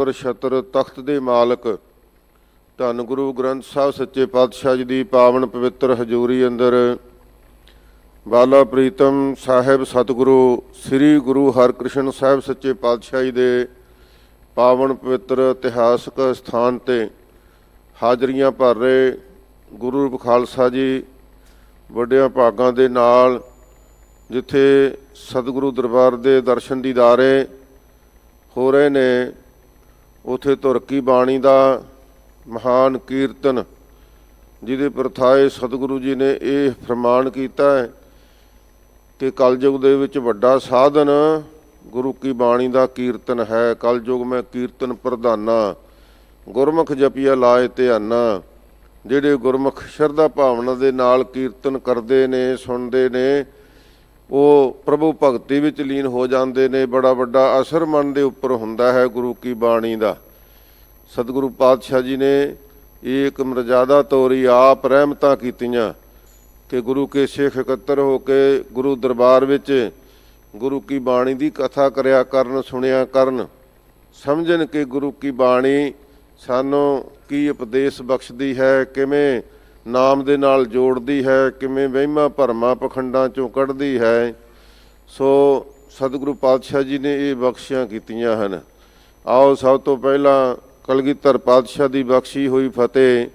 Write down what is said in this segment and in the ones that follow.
ਪਰ ਛਤਰ ਤਖਤ ਦੇ ਮਾਲਕ ਧੰਨ ਗੁਰੂ ਗ੍ਰੰਥ ਸਾਹਿਬ ਸੱਚੇ ਪਾਤਸ਼ਾਹ ਜੀ ਦੀ ਪਾਵਨ ਪਵਿੱਤਰ ਹਜ਼ੂਰੀ ਅੰਦਰ ਬਾਲਾ ਪ੍ਰੀਤਮ ਸਾਹਿਬ ਸਤਿਗੁਰੂ ਸ੍ਰੀ ਗੁਰੂ ਹਰਕ੍ਰਿਸ਼ਨ ਸਾਹਿਬ ਸੱਚੇ ਪਾਤਸ਼ਾਹ ਜੀ ਦੇ ਪਾਵਨ ਪਵਿੱਤਰ ਇਤਿਹਾਸਕ ਸਥਾਨ 'ਤੇ ਹਾਜ਼ਰੀਆਂ ਭਰ ਰਹੇ ਗੁਰੂ ਰੂਪ ਖਾਲਸਾ ਜੀ ਵੱਡਿਆਂ ਭਾਗਾਂ ਦੇ ਨਾਲ ਜਿੱਥੇ ਸਤਿਗੁਰੂ ਦਰਬਾਰ ਦੇ ਦਰਸ਼ਨ ਦੀਦਾਰੇ ਹੋ ਰਹੇ ਨੇ, ਉੱਥੇ ਧੁਰ ਕੀ ਬਾਣੀ ਦਾ ਮਹਾਨ ਕੀਰਤਨ ਜਿਹਦੇ ਪ੍ਰਥਾਏ ਸਤਿਗੁਰੂ ਜੀ ਨੇ ਇਹ ਫਰਮਾਨ ਕੀਤਾ ਹੈ ਕਿ ਕਲਯੁਗ ਦੇ ਵਿੱਚ ਵੱਡਾ ਸਾਧਨ ਗੁਰੂ ਕੀ ਬਾਣੀ ਦਾ ਕੀਰਤਨ ਹੈ। ਕਲਯੁਗ ਮੈਂ ਕੀਰਤਨ ਪ੍ਰਧਾਨਾ, ਗੁਰਮੁਖ ਜਪੀਆ ਲਾਏ ਧਿਆਨਾ। ਜਿਹੜੇ ਗੁਰਮੁਖ ਸ਼ਰਧਾ ਭਾਵਨਾ ਦੇ ਨਾਲ ਕੀਰਤਨ ਕਰਦੇ ਨੇ, ਸੁਣਦੇ ਨੇ, ਉਹ ਪ੍ਰਭੂ ਭਗਤੀ ਵਿੱਚ ਲੀਨ ਹੋ ਜਾਂਦੇ ਨੇ। ਬੜਾ ਵੱਡਾ ਅਸਰ ਮਨ ਦੇ ਉੱਪਰ ਹੁੰਦਾ ਹੈ ਗੁਰੂ ਕੀ ਬਾਣੀ ਦਾ। ਸਤਿਗੁਰੂ ਪਾਤਸ਼ਾਹ ਜੀ ਨੇ ਇੱਕ ਮਰਜ਼ਾਦਾ ਤੋਰੀ, ਆਪ ਰਹਿਮਤਾਂ ਕੀਤੀਆਂ ਕਿ ਗੁਰੂ ਕੇ ਸਿੱਖ ਇਕੱਤਰ ਹੋ ਕੇ ਗੁਰੂ ਦਰਬਾਰ ਵਿੱਚ ਗੁਰੂ ਕੀ ਬਾਣੀ ਦੀ ਕਥਾ ਕਰਿਆ ਕਰਨ, ਸੁਣਿਆ ਕਰਨ, ਸਮਝਣ ਕਿ ਗੁਰੂ ਕੀ ਬਾਣੀ ਸਾਨੂੰ ਕੀ ਉਪਦੇਸ਼ ਬਖਸ਼ਦੀ ਹੈ, ਕਿਵੇਂ ਨਾਮ ਦੇ ਨਾਲ ਜੋੜਦੀ ਹੈ, ਕਿਵੇਂ ਵਹਿਮਾਂ ਭਰਮਾਂ ਪਖੰਡਾਂ 'ਚੋਂ ਕੱਢਦੀ ਹੈ। ਸੋ ਸਤਿਗੁਰੂ ਪਾਤਸ਼ਾਹ ਜੀ ਨੇ ਇਹ ਬਖਸ਼ਿਸ਼ਾਂ ਕੀਤੀਆਂ ਹਨ। ਆਓ ਸਭ ਤੋਂ ਪਹਿਲਾਂ ਕਲਗੀਧਰ ਪਾਤਸ਼ਾਹ ਦੀ ਬਖਸ਼ੀ ਹੋਈ ਫਤਿਹ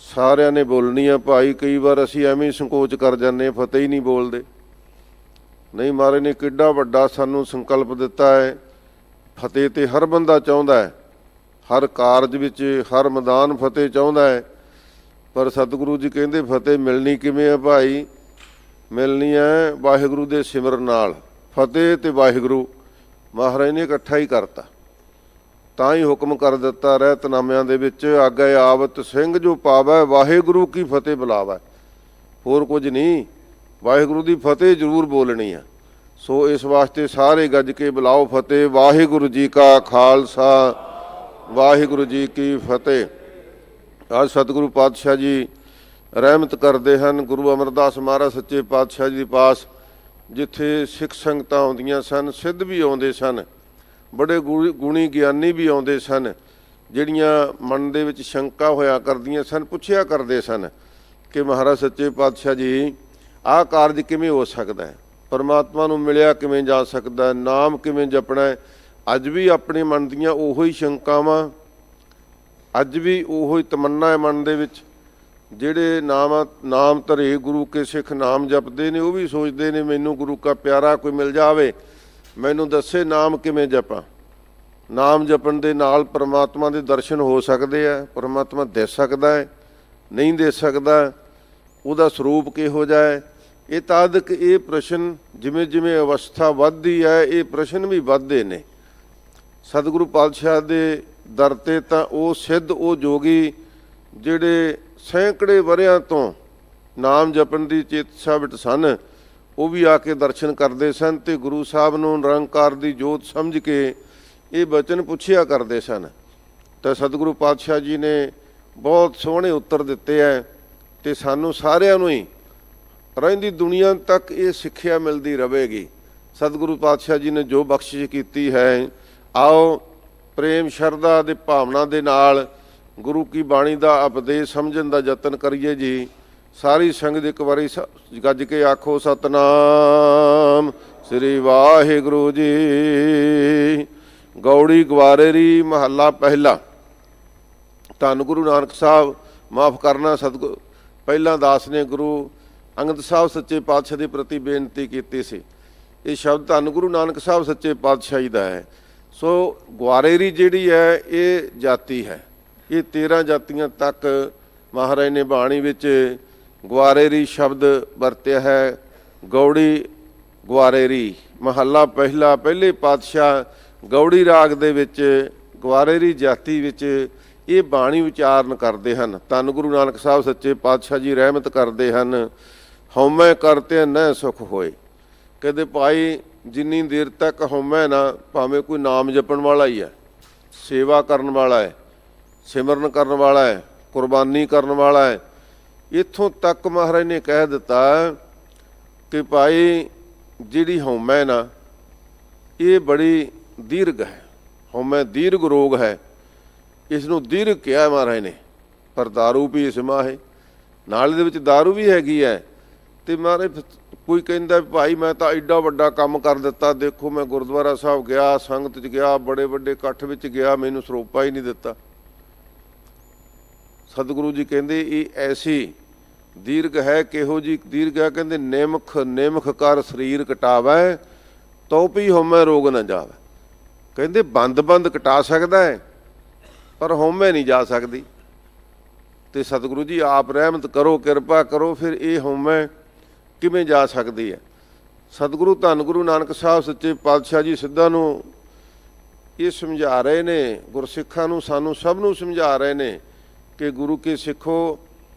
ਸਾਰਿਆਂ ਨੇ ਬੋਲਣੀ ਆ। ਭਾਈ ਕਈ ਵਾਰ ਅਸੀਂ ਐਵੇਂ ਸੰਕੋਚ ਕਰ ਜਾਂਦੇ, ਫਤਿਹ ਹੀ ਨਹੀਂ ਬੋਲਦੇ। ਨਹੀਂ, ਮਹਾਰਾਜ ਨੇ ਕਿੱਡਾ ਵੱਡਾ ਸਾਨੂੰ ਸੰਕਲਪ ਦਿੱਤਾ ਹੈ। ਫਤਿਹ ਤੇ ਹਰ ਬੰਦਾ ਚਾਹੁੰਦਾ ਹੈ, ਹਰ ਕਾਰਜ ਵਿੱਚ, ਹਰ ਮੈਦਾਨ ਫਤਿਹ ਚਾਹੁੰਦਾ ਹੈ। ਪਰ ਸਤਿਗੁਰੂ ਜੀ ਕਹਿੰਦੇ ਫਤਿਹ ਮਿਲਣੀ ਕਿਵੇਂ ਹੈ ਭਾਈ? ਮਿਲਣੀ ਹੈ ਵਾਹਿਗੁਰੂ ਦੇ ਸਿਮਰਨ ਨਾਲ। ਫਤਿਹ ਤੇ ਵਾਹਿਗੁਰੂ ਮਹਾਰਾਜ ਨੇ ਇਕੱਠਾ ਹੀ ਕਰਤਾ। ਤਾਂ ਹੀ ਹੁਕਮ ਕਰ ਦਿੱਤਾ ਰਹਿਤਨਾਮਿਆਂ ਦੇ ਵਿੱਚ, ਆਗੇ ਆਵਤ ਸਿੰਘ ਜੋ ਪਾਵੈ ਵਾਹਿਗੁਰੂ ਕੀ ਫਤਿਹ ਬੁਲਾਵੈ। ਹੋਰ ਕੁਝ ਨਹੀਂ, ਵਾਹਿਗੁਰੂ ਦੀ ਫਤਿਹ ਜ਼ਰੂਰ ਬੋਲਣੀ ਆ। ਸੋ ਇਸ ਵਾਸਤੇ ਸਾਰੇ ਗੱਜ ਕੇ ਬੁਲਾਓ ਫਤਿਹ। ਵਾਹਿਗੁਰੂ ਜੀ ਕਾ ਖਾਲਸਾ, ਵਾਹਿਗੁਰੂ ਜੀ ਕੀ ਫਤਿਹ। ਅੱਜ ਸਤਿਗੁਰੂ ਪਾਤਸ਼ਾਹ ਜੀ ਰਹਿਮਤ ਕਰਦੇ ਹਨ ਗੁਰੂ ਅਮਰਦਾਸ ਮਹਾਰਾਜ ਸੱਚੇ ਪਾਤਸ਼ਾਹ ਜੀ ਦੇ ਪਾਸ, ਜਿੱਥੇ ਸਿੱਖ ਸੰਗਤਾਂ ਆਉਂਦੀਆਂ ਸਨ, ਸਿੱਧ ਵੀ ਆਉਂਦੇ ਸਨ, ਬੜੇ ਗੁਣੀ ਗਿਆਨੀ ਵੀ ਆਉਂਦੇ ਸਨ। ਜਿਹੜੀਆਂ ਮਨ ਦੇ ਵਿੱਚ ਸ਼ੰਕਾ ਹੋਇਆ ਕਰਦੀਆਂ ਸਨ, ਪੁੱਛਿਆ ਕਰਦੇ ਸਨ ਕਿ ਮਹਾਰਾਜ ਸੱਚੇ ਪਾਤਸ਼ਾਹ ਜੀ ਆਹ ਕਾਰਜ ਕਿਵੇਂ ਹੋ ਸਕਦਾ ਹੈ, ਪਰਮਾਤਮਾ ਨੂੰ ਮਿਲਿਆ ਕਿਵੇਂ ਜਾ ਸਕਦਾ ਹੈ, ਨਾਮ ਕਿਵੇਂ ਜਪਣਾ ਹੈ। ਅੱਜ ਵੀ ਆਪਣੇ ਮਨ ਦੀਆਂ ਉਹੋ ਹੀ ਸ਼ੰਕਾਵਾਂ, ਅੱਜ ਵੀ ਉਹੋ ਹੀ ਤਮੰਨਾ ਹੈ ਮਨ ਦੇ ਵਿੱਚ। ਜਿਹੜੇ ਨਾਮ ਧਰੇ ਗੁਰੂ ਕੇ ਸਿੱਖ ਨਾਮ ਜਪਦੇ ਨੇ, ਉਹ ਵੀ ਸੋਚਦੇ ਨੇ ਮੈਨੂੰ ਗੁਰੂ ਕਾ ਪਿਆਰਾ ਕੋਈ ਮਿਲ ਜਾਵੇ, ਮੈਨੂੰ ਦੱਸੇ ਨਾਮ ਕਿਵੇਂ ਜਪਾਂ। ਨਾਮ ਜਪਣ ਦੇ ਨਾਲ ਪਰਮਾਤਮਾ ਦੇ ਦਰਸ਼ਨ ਹੋ ਸਕਦੇ ਆ। ਪਰਮਾਤਮਾ ਦਿਸ ਸਕਦਾ ਹੈ, ਨਹੀਂ ਦਿਸ ਸਕਦਾ, ਉਹਦਾ ਸਰੂਪ ਕਿਹੋ ਜਿਹਾ ਹੈ। ਇਹ ਤਾਦਕ ਇਹ ਪ੍ਰਸ਼ਨ ਜਿਵੇਂ ਜਿਵੇਂ ਅਵਸਥਾ ਵੱਧਦੀ ਹੈ, ਇਹ ਪ੍ਰਸ਼ਨ ਵੀ ਵੱਧਦੇ ਨੇ। ਸਤਿਗੁਰੂ ਪਾਤਸ਼ਾਹ ਦੇ ਦਰ 'ਤੇ ਤਾਂ ਉਹ ਸਿੱਧ, ਉਹ ਜੋਗੀ ਜਿਹੜੇ ਸੈਂਕੜੇ ਵਰ੍ਹਿਆਂ ਤੋਂ ਨਾਮ ਜਪਣ ਦੀ ਚੇਤਸਾ ਵਿੱਚ ਸਨ, ਉਹ ਵੀ ਆ ਕੇ ਦਰਸ਼ਨ ਕਰਦੇ ਸਨ ਅਤੇ ਗੁਰੂ ਸਾਹਿਬ ਨੂੰ ਨਿਰੰਕਾਰ ਦੀ ਜੋਤ ਸਮਝ ਕੇ ਇਹ ਬਚਨ ਪੁੱਛਿਆ ਕਰਦੇ ਸਨ। ਤਾਂ ਸਤਿਗੁਰੂ ਪਾਤਸ਼ਾਹ ਜੀ ਨੇ ਬਹੁਤ ਸੋਹਣੇ ਉੱਤਰ ਦਿੱਤੇ ਹੈ ਅਤੇ ਸਾਨੂੰ ਸਾਰਿਆਂ ਨੂੰ ਹੀ ਰਹਿੰਦੀ ਦੁਨੀਆ ਤੱਕ ਇਹ ਸਿੱਖਿਆ ਮਿਲਦੀ ਰਹੇਗੀ। ਸਤਿਗੁਰੂ ਪਾਤਸ਼ਾਹ ਜੀ ਨੇ ਜੋ ਬਖਸ਼ਿਸ਼ ਕੀਤੀ ਹੈ, ਆਓ ਪ੍ਰੇਮ ਸ਼ਰਧਾ ਦੇ ਭਾਵਨਾ ਦੇ ਨਾਲ ਗੁਰੂ ਕੀ ਬਾਣੀ ਦਾ ਉਪਦੇਸ਼ ਸਮਝਣ ਦਾ ਯਤਨ ਕਰੀਏ ਜੀ। ਸਾਰੀ ਸੰਗਤ ਇੱਕ ਵਾਰੀ ਗੱਜ ਕੇ ਆਖੋ ਸਤਿਨਾਮ ਸ੍ਰੀ ਵਾਹਿਗੁਰੂ ਜੀ। ਗੌੜੀ ਗਵਾਰੇਰੀ ਮਹੱਲਾ ਪਹਿਲਾ। ਧੰਨ ਗੁਰੂ ਨਾਨਕ ਸਾਹਿਬ, ਮਾਫ ਕਰਨਾ ਸਤਿਗੁਰੂ ਪਹਿਲਾਂ ਦਾਸ ਨੇ ਗੁਰੂ ਅੰਗਦ ਸਾਹਿਬ ਸੱਚੇ ਪਾਤਸ਼ਾਹ ਦੇ ਪ੍ਰਤੀ ਬੇਨਤੀ ਕੀਤੀ ਸੀ। ਇਹ ਸ਼ਬਦ ਧੰਨ ਗੁਰੂ ਨਾਨਕ ਸਾਹਿਬ ਸੱਚੇ ਪਾਤਸ਼ਾਹ ਜੀ ਦਾ ਹੈ। ਸੋ ਗਵਾਰੇਰੀ ਜਿਹੜੀ ਹੈ ਇਹ ਜਾਤੀ ਹੈ। ਇਹ 13 ਜਾਤੀਆਂ ਤੱਕ ਮਹਾਰਾਜ ਨੇ ਬਾਣੀ ਵਿੱਚ ਗਵਾਰੇਰੀ ਸ਼ਬਦ ਵਰਤਿਆ ਹੈ। ਗੌੜੀ ਗਵਾਰੇਰੀ ਮਹੱਲਾ ਪਹਿਲਾ। ਪਹਿਲੇ ਪਾਤਸ਼ਾਹ ਗੌੜੀ ਰਾਗ ਦੇ ਵਿੱਚ ਗਵਾਰੇਰੀ ਜਾਤੀ ਵਿੱਚ ਇਹ ਬਾਣੀ ਉਚਾਰਨ ਕਰਦੇ ਹਨ। ਧੰਨ ਗੁਰੂ ਨਾਨਕ ਸਾਹਿਬ ਸੱਚੇ ਪਾਤਸ਼ਾਹ ਜੀ ਰਹਿਮਤ ਕਰਦੇ ਹਨ। ਹਉਮੈ ਕਰਤੇ ਨ ਸੁਖ ਹੋਏ। ਕਹਿੰਦੇ ਭਾਈ ਜਿੰਨੀ ਦੇਰ ਤੱਕ ਹਉਮੈ ਨਾ, ਭਾਵੇਂ ਕੋਈ ਨਾਮ ਜਪਣ ਵਾਲਾ ਹੀ ਹੈ, ਸੇਵਾ ਕਰਨ ਵਾਲਾ ਹੈ, ਸਿਮਰਨ ਕਰਨ ਵਾਲਾ ਹੈ, ਕੁਰਬਾਨੀ ਕਰਨ ਵਾਲਾ ਹੈ, ਇੱਥੋਂ ਤੱਕ ਮਹਾਰਾਜ ਨੇ ਕਹਿ ਦਿੱਤਾ ਕਿ ਭਾਈ ਜਿਹੜੀ ਹਉਮੈ ਨਾ, ਇਹ ਬੜੀ ਦੀਰਘ ਹੈ। ਹਉਮੈ ਦੀਰਘ ਰੋਗ ਹੈ। ਇਸ ਨੂੰ ਦੀਰਘ ਕਿਹਾ ਮਹਾਰਾਜ ਨੇ, ਪਰ ਦਾਰੂ ਵੀ ਇਸ ਮਾਹੇ, ਨਾਲ ਦੇ ਵਿੱਚ ਦਾਰੂ ਵੀ ਹੈਗੀ ਹੈ। ਅਤੇ ਮਹਾਰਾਜ ਕੋਈ ਕਹਿੰਦਾ ਭਾਈ ਮੈਂ ਤਾਂ ਐਡਾ ਵੱਡਾ ਕੰਮ ਕਰ ਦਿੱਤਾ, ਦੇਖੋ ਮੈਂ ਗੁਰਦੁਆਰਾ ਸਾਹਿਬ ਗਿਆ, ਸੰਗਤ 'ਚ ਗਿਆ, ਬੜੇ ਵੱਡੇ ਇਕੱਠ ਵਿੱਚ ਗਿਆ, ਮੈਨੂੰ ਸਰੋਪਾ ਹੀ ਨਹੀਂ ਦਿੱਤਾ। ਸਤਿਗੁਰੂ ਜੀ ਕਹਿੰਦੇ ਇਹ ਐਸੀ ਦੀਰਘ ਹੈ। ਕਿਹੋ ਜਿਹੀ ਦੀਰਘ ਹੈ? ਕਹਿੰਦੇ ਨਿਮਖ ਨਿਮਖ ਕਰ ਸਰੀਰ ਕਟਾਵੈ, ਤੋ ਵੀ ਹਉਮੈ ਰੋਗ ਨਾ ਜਾਵੇ। ਕਹਿੰਦੇ ਬੰਦ ਬੰਦ ਕਟਾ ਸਕਦਾ ਹੈ, ਪਰ ਹਉਮੈ ਨਹੀਂ ਜਾ ਸਕਦੀ। ਅਤੇ ਸਤਿਗੁਰੂ ਜੀ ਆਪ ਰਹਿਮਤ ਕਰੋ, ਕਿਰਪਾ ਕਰੋ, ਫਿਰ ਇਹ ਹਉਮੈ ਕਿਵੇਂ ਜਾ ਸਕਦੀ ਹੈ? ਸਤਿਗੁਰੂ ਧੰਨ ਗੁਰੂ ਨਾਨਕ ਸਾਹਿਬ ਸੱਚੇ ਪਾਤਸ਼ਾਹ ਜੀ ਸਿੱਧਾਂ ਨੂੰ ਇਹ ਸਮਝਾ ਰਹੇ ਨੇ, ਗੁਰਸਿੱਖਾਂ ਨੂੰ, ਸਾਨੂੰ ਸਭ ਨੂੰ ਸਮਝਾ ਰਹੇ ਨੇ ਕਿ ਗੁਰੂ ਕੇ ਸਿੱਖੋ,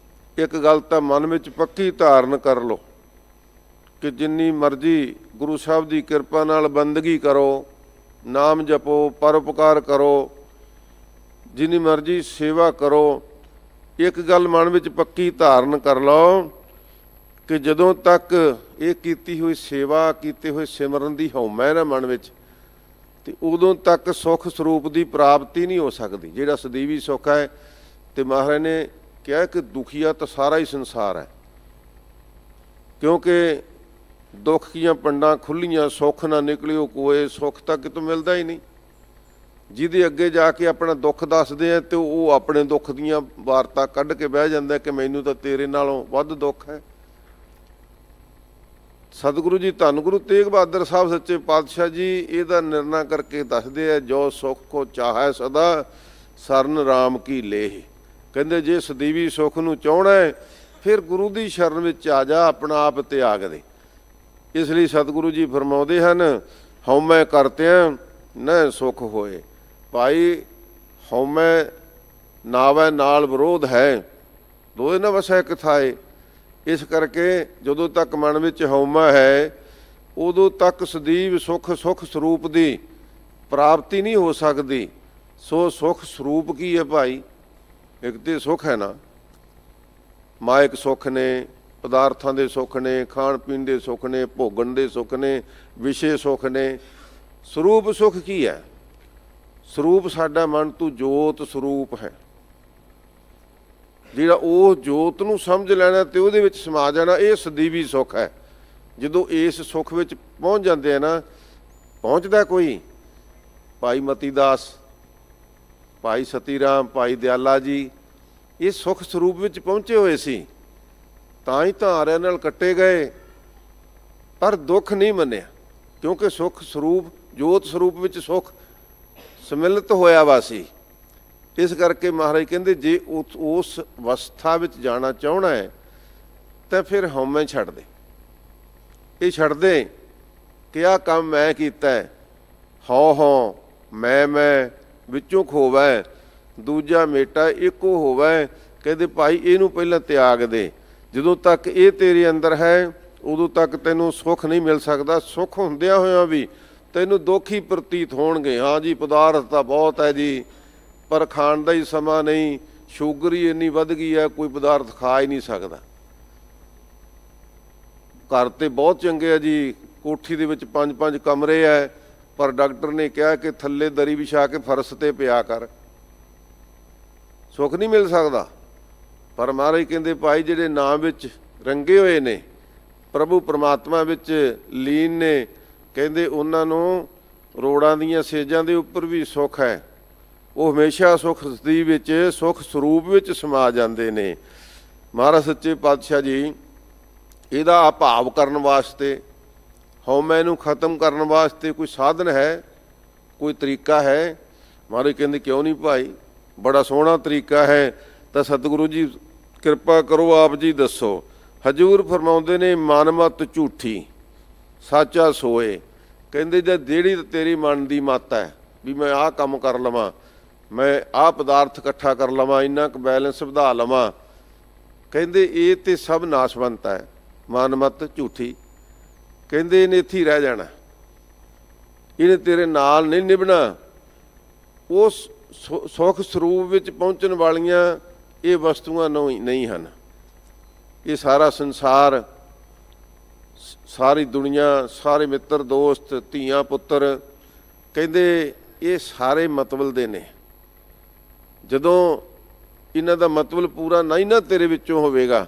ਇੱਕ ਗੱਲ ਤਾਂ ਮਨ ਵਿੱਚ ਪੱਕੀ ਧਾਰਨ ਕਰ ਲਓ ਕਿ ਜਿੰਨੀ ਮਰਜ਼ੀ ਗੁਰੂ ਸਾਹਿਬ ਦੀ ਕਿਰਪਾ ਨਾਲ ਬੰਦਗੀ ਕਰੋ, ਨਾਮ ਜਪੋ, ਪਰਉਪਕਾਰ ਕਰੋ, ਜਿੰਨੀ ਮਰਜ਼ੀ ਸੇਵਾ ਕਰੋ, ਇੱਕ ਗੱਲ ਮਨ ਵਿੱਚ ਪੱਕੀ ਧਾਰਨ ਕਰ ਲਓ ਕਿ ਜਦੋਂ ਤੱਕ ਇਹ ਕੀਤੀ ਹੋਈ ਸੇਵਾ, ਕੀਤੇ ਹੋਏ ਸਿਮਰਨ ਦੀ ਹਉਮੈ ਨਾ ਮਨ ਵਿੱਚ, ਅਤੇ ਉਦੋਂ ਤੱਕ ਸੁੱਖ ਸਰੂਪ ਦੀ ਪ੍ਰਾਪਤੀ ਨਹੀਂ ਹੋ ਸਕਦੀ, ਜਿਹੜਾ ਸਦੀਵੀ ਸੁੱਖ ਹੈ। ਅਤੇ ਮਹਾਰਾਜ ਨੇ ਕਿਹਾ ਕਿ ਦੁਖੀਆ ਤਾਂ ਸਾਰਾ ਹੀ ਸੰਸਾਰ ਹੈ, ਕਿਉਂਕਿ ਦੁੱਖ ਕੀਆਂ ਪੰਡਾਂ ਖੁੱਲੀਆਂ, ਸੁੱਖ ਨਾ ਨਿਕਲਿਓ ਕੋਏ। ਸੁੱਖ ਤਾਂ ਕਿਤੋਂ ਮਿਲਦਾ ਹੀ ਨਹੀਂ। ਜਿਹਦੇ ਅੱਗੇ ਜਾ ਕੇ ਆਪਣਾ ਦੁੱਖ ਦੱਸਦੇ ਆ ਅਤੇ ਉਹ ਆਪਣੇ ਦੁੱਖ ਦੀਆਂ ਵਾਰਤਾ ਕੱਢ ਕੇ ਬਹਿ ਜਾਂਦਾ ਕਿ ਮੈਨੂੰ ਤਾਂ ਤੇਰੇ ਨਾਲੋਂ ਵੱਧ ਦੁੱਖ ਹੈ। ਸਤਿਗੁਰੂ ਜੀ ਧੰਨ ਗੁਰੂ ਤੇਗ ਬਹਾਦਰ ਸਾਹਿਬ ਸੱਚੇ ਪਾਤਸ਼ਾਹ ਜੀ ਇਹਦਾ ਨਿਰਣਾ ਕਰਕੇ ਦੱਸਦੇ ਆ, ਜੋ ਸੁੱਖ ਕੋ ਚਾਹੈ ਸਦਾ ਸਰਨ ਰਾਮ ਕੀ ਲੇਹ। ਕਹਿੰਦੇ ਜੇ ਸਦੀਵੀ ਸੁੱਖ ਨੂੰ ਚਾਹੁਣਾ ਹੈ, ਫਿਰ ਗੁਰੂ ਦੀ ਸ਼ਰਨ ਵਿੱਚ ਆ ਜਾ, ਆਪਣਾ ਆਪ ਤਿਆਗ ਦੇ। ਇਸ ਲਈ ਸਤਿਗੁਰੂ ਜੀ ਫਰਮਾਉਂਦੇ ਹਨ, ਹਉਮੈ ਕਰਤਿਆਂ ਨ ਸੁੱਖ ਹੋਏ। ਭਾਈ ਹਉਮੈ ਨਾਵੈ ਨਾਲ ਵਿਰੋਧ ਹੈ, ਦੋਏ ਨਾ ਵਸੈ ਇਕ ਥਾਏ। ਇਸ ਕਰਕੇ ਜਦੋਂ ਤੱਕ ਮਨ ਵਿੱਚ ਹਉਮੈ ਹੈ, ਉਦੋਂ ਤੱਕ ਸਦੀਵ ਸੁੱਖ ਸਰੂਪ ਦੀ ਪ੍ਰਾਪਤੀ ਨਹੀਂ ਹੋ ਸਕਦੀ। ਸੋ ਸੁੱਖ ਸਰੂਪ ਕੀ ਹੈ ਭਾਈ? ਇੱਕ ਤਾਂ ਸੁੱਖ ਹੈ ਨਾ, ਮਾਇਕ ਸੁੱਖ ਨੇ, ਪਦਾਰਥਾਂ ਦੇ ਸੁੱਖ ਨੇ, ਖਾਣ ਪੀਣ ਦੇ ਸੁੱਖ ਨੇ, ਭੋਗਣ ਦੇ ਸੁੱਖ ਨੇ, ਵਿਸ਼ੇ ਸੁੱਖ ਨੇ। ਸਰੂਪ ਸੁੱਖ ਕੀ ਹੈ? ਸਰੂਪ ਸਾਡਾ ਮਨ ਤੂੰ ਜੋਤ ਸਰੂਪ ਹੈ, ਜਿਹੜਾ ਉਹ ਜੋਤ ਨੂੰ ਸਮਝ ਲੈਣਾ ਅਤੇ ਉਹਦੇ ਵਿੱਚ ਸਮਾ ਜਾਣਾ, ਇਹ ਸਦੀਵੀ ਸੁੱਖ ਹੈ। ਜਦੋਂ ਇਸ ਸੁੱਖ ਵਿੱਚ ਪਹੁੰਚ ਜਾਂਦੇ ਆ ਨਾ, ਪਹੁੰਚਦਾ ਕੋਈ ਭਾਈ ਮਤੀ ਦਾਸ, ਭਾਈ ਸਤੀ ਰਾਮ, ਭਾਈ ਦਿਆਲਾ ਜੀ, ਇਹ ਸੁੱਖ ਸਰੂਪ ਵਿੱਚ ਪਹੁੰਚੇ ਹੋਏ ਸੀ, ਤਾਂ ਹੀ ਧਾਰਿਆਂ ਨਾਲ ਕੱਟੇ ਗਏ, ਪਰ ਦੁੱਖ ਨਹੀਂ ਮੰਨਿਆ, ਕਿਉਂਕਿ ਸੁੱਖ ਸਰੂਪ, ਜੋਤ ਸਰੂਪ ਵਿੱਚ ਸੁੱਖ ਸਮਿਲਿਤ ਹੋਇਆ ਵਾ ਸੀ। ਇਸ ਕਰਕੇ ਮਹਾਰਾਜ ਕਹਿੰਦੇ ਜੇ ਉਸ ਅਵਸਥਾ ਵਿੱਚ ਜਾਣਾ ਚਾਹੁੰਦਾ ਹੈ ਤਾਂ ਫਿਰ ਹਉਮੈ ਛੱਡ ਦੇ। ਇਹ ਛੱਡ ਦੇ ਕਿ ਆਹ ਕੰਮ ਮੈਂ ਕੀਤਾ, ਹਉ ਮੈਂ ਵਿੱਚੋਂ ਖੋਵੈ, ਦੂਜਾ ਮੇਟਾ ਇੱਕੋ ਹੋਵੈ। ਕਹਿੰਦੇ ਭਾਈ ਇਹਨੂੰ ਪਹਿਲਾਂ ਤਿਆਗ ਦੇ। ਜਦੋਂ ਤੱਕ ਇਹ ਤੇਰੇ ਅੰਦਰ ਹੈ, ਉਦੋਂ ਤੱਕ ਤੈਨੂੰ ਸੁੱਖ ਨਹੀਂ ਮਿਲ ਸਕਦਾ। ਸੁੱਖ ਹੁੰਦਿਆਂ ਹੋਇਆਂ ਵੀ ਤੈਨੂੰ ਦੁੱਖ ਹੀ ਪ੍ਰਤੀਤ ਹੋਣਗੇ। ਹਾਂ ਜੀ ਪਦਾਰਥ ਤਾਂ ਬਹੁਤ ਹੈ ਜੀ, ਪਰ ਖਾਣ ਦਾ ਹੀ ਸਮਾਂ ਨਹੀਂ, ਸ਼ੂਗਰ ਹੀ ਇੰਨੀ ਵੱਧ ਗਈ ਹੈ, ਕੋਈ ਪਦਾਰਥ ਖਾ ਹੀ ਨਹੀਂ ਸਕਦਾ। ਘਰ ਤਾਂ ਬਹੁਤ ਚੰਗੇ ਆ ਜੀ, ਕੋਠੀ ਦੇ ਵਿੱਚ 5-5 ਕਮਰੇ ਹੈ, ਪਰ ਡਾਕਟਰ ਨੇ ਕਿਹਾ ਕਿ ਥੱਲੇ ਦਰੀ ਵਿਛਾ ਕੇ ਫਰਸ਼ 'ਤੇ ਪਿਆ ਕਰ, ਸੁੱਖ ਨਹੀਂ ਮਿਲ ਸਕਦਾ। ਪਰ ਮਹਾਰਾਜ ਕਹਿੰਦੇ ਭਾਈ ਜਿਹੜੇ ਨਾਮ ਵਿੱਚ ਰੰਗੇ ਹੋਏ ਨੇ, ਪ੍ਰਭੂ ਪਰਮਾਤਮਾ ਵਿੱਚ ਲੀਨ ਨੇ, ਕਹਿੰਦੇ ਉਹਨਾਂ ਨੂੰ ਰੋੜਾਂ ਦੀਆਂ ਸੇਜਾਂ ਦੇ ਉੱਪਰ ਵੀ ਸੁੱਖ ਹੈ। ਉਹ ਹਮੇਸ਼ਾ ਸੁੱਖ ਦੀ ਵਿੱਚ, ਸੁੱਖ ਸਰੂਪ ਵਿੱਚ ਸਮਾ ਜਾਂਦੇ ਨੇ। ਮਹਾਰਾਜ ਸੱਚੇ ਪਾਤਸ਼ਾਹ ਜੀ ਇਹਦਾ ਭਾਵ ਕਰਨ ਵਾਸਤੇ, ਹਉਮੈ ਨੂੰ ਖਤਮ ਕਰਨ ਵਾਸਤੇ ਕੋਈ ਸਾਧਨ ਹੈ, ਕੋਈ ਤਰੀਕਾ ਹੈ? ਮਹਾਰਾਜ ਕਹਿੰਦੇ ਕਿਉਂ ਨਹੀਂ ਭਾਈ, ਬੜਾ ਸੋਹਣਾ ਤਰੀਕਾ ਹੈ। ਤਾਂ ਸਤਿਗੁਰੂ ਜੀ ਕਿਰਪਾ ਕਰੋ, ਆਪ ਜੀ ਦੱਸੋ। ਹਜ਼ੂਰ ਫਰਮਾਉਂਦੇ ਨੇ ਮਨ ਮਤ ਝੂਠੀ ਸਾਚਾ ਸੋਏ। ਕਹਿੰਦੇ ਜੇ ਜਿਹੜੀ ਤੇਰੀ ਮਨ ਦੀ ਮੱਤ ਹੈ ਵੀ ਮੈਂ ਆਹ ਕੰਮ ਕਰ ਲਵਾਂ, ਮੈਂ ਆਹ ਪਦਾਰਥ ਇਕੱਠਾ ਕਰ ਲਵਾਂ, ਇੰਨਾ ਕੁ ਬੈਲੈਂਸ ਵਧਾ ਲਵਾਂ, ਕਹਿੰਦੇ ਇਹ ਤਾਂ ਸਭ ਨਾਸ਼ਵੰਤ ਹੈ। ਮਨ ਮਤ ਝੂਠੀ, ਕਹਿੰਦੇ ਇਹਨੇ ਇੱਥੇ ਹੀ ਰਹਿ ਜਾਣਾ, ਇਹਨੇ ਤੇਰੇ ਨਾਲ ਨਹੀਂ ਨਿਭਣਾ। ਉਸ ਸੁੱਖ ਸਰੂਪ ਵਿੱਚ ਪਹੁੰਚਣ ਵਾਲੀਆਂ ਇਹ ਵਸਤੂਆਂ ਨਹੀਂ ਹਨ। ਇਹ ਸਾਰਾ ਸੰਸਾਰ, ਸਾਰੀ ਦੁਨੀਆ, ਸਾਰੇ ਮਿੱਤਰ ਦੋਸਤ, ਧੀਆਂ ਪੁੱਤਰ, ਕਹਿੰਦੇ ਇਹ ਸਾਰੇ ਮਤਲਬ ਦੇ ਨੇ। ਜਦੋਂ ਇਹਨਾਂ ਦਾ ਮਤਲਬ ਪੂਰਾ ਨਹੀਂ ਨਾ ਤੇਰੇ ਵਿੱਚੋਂ ਹੋਵੇਗਾ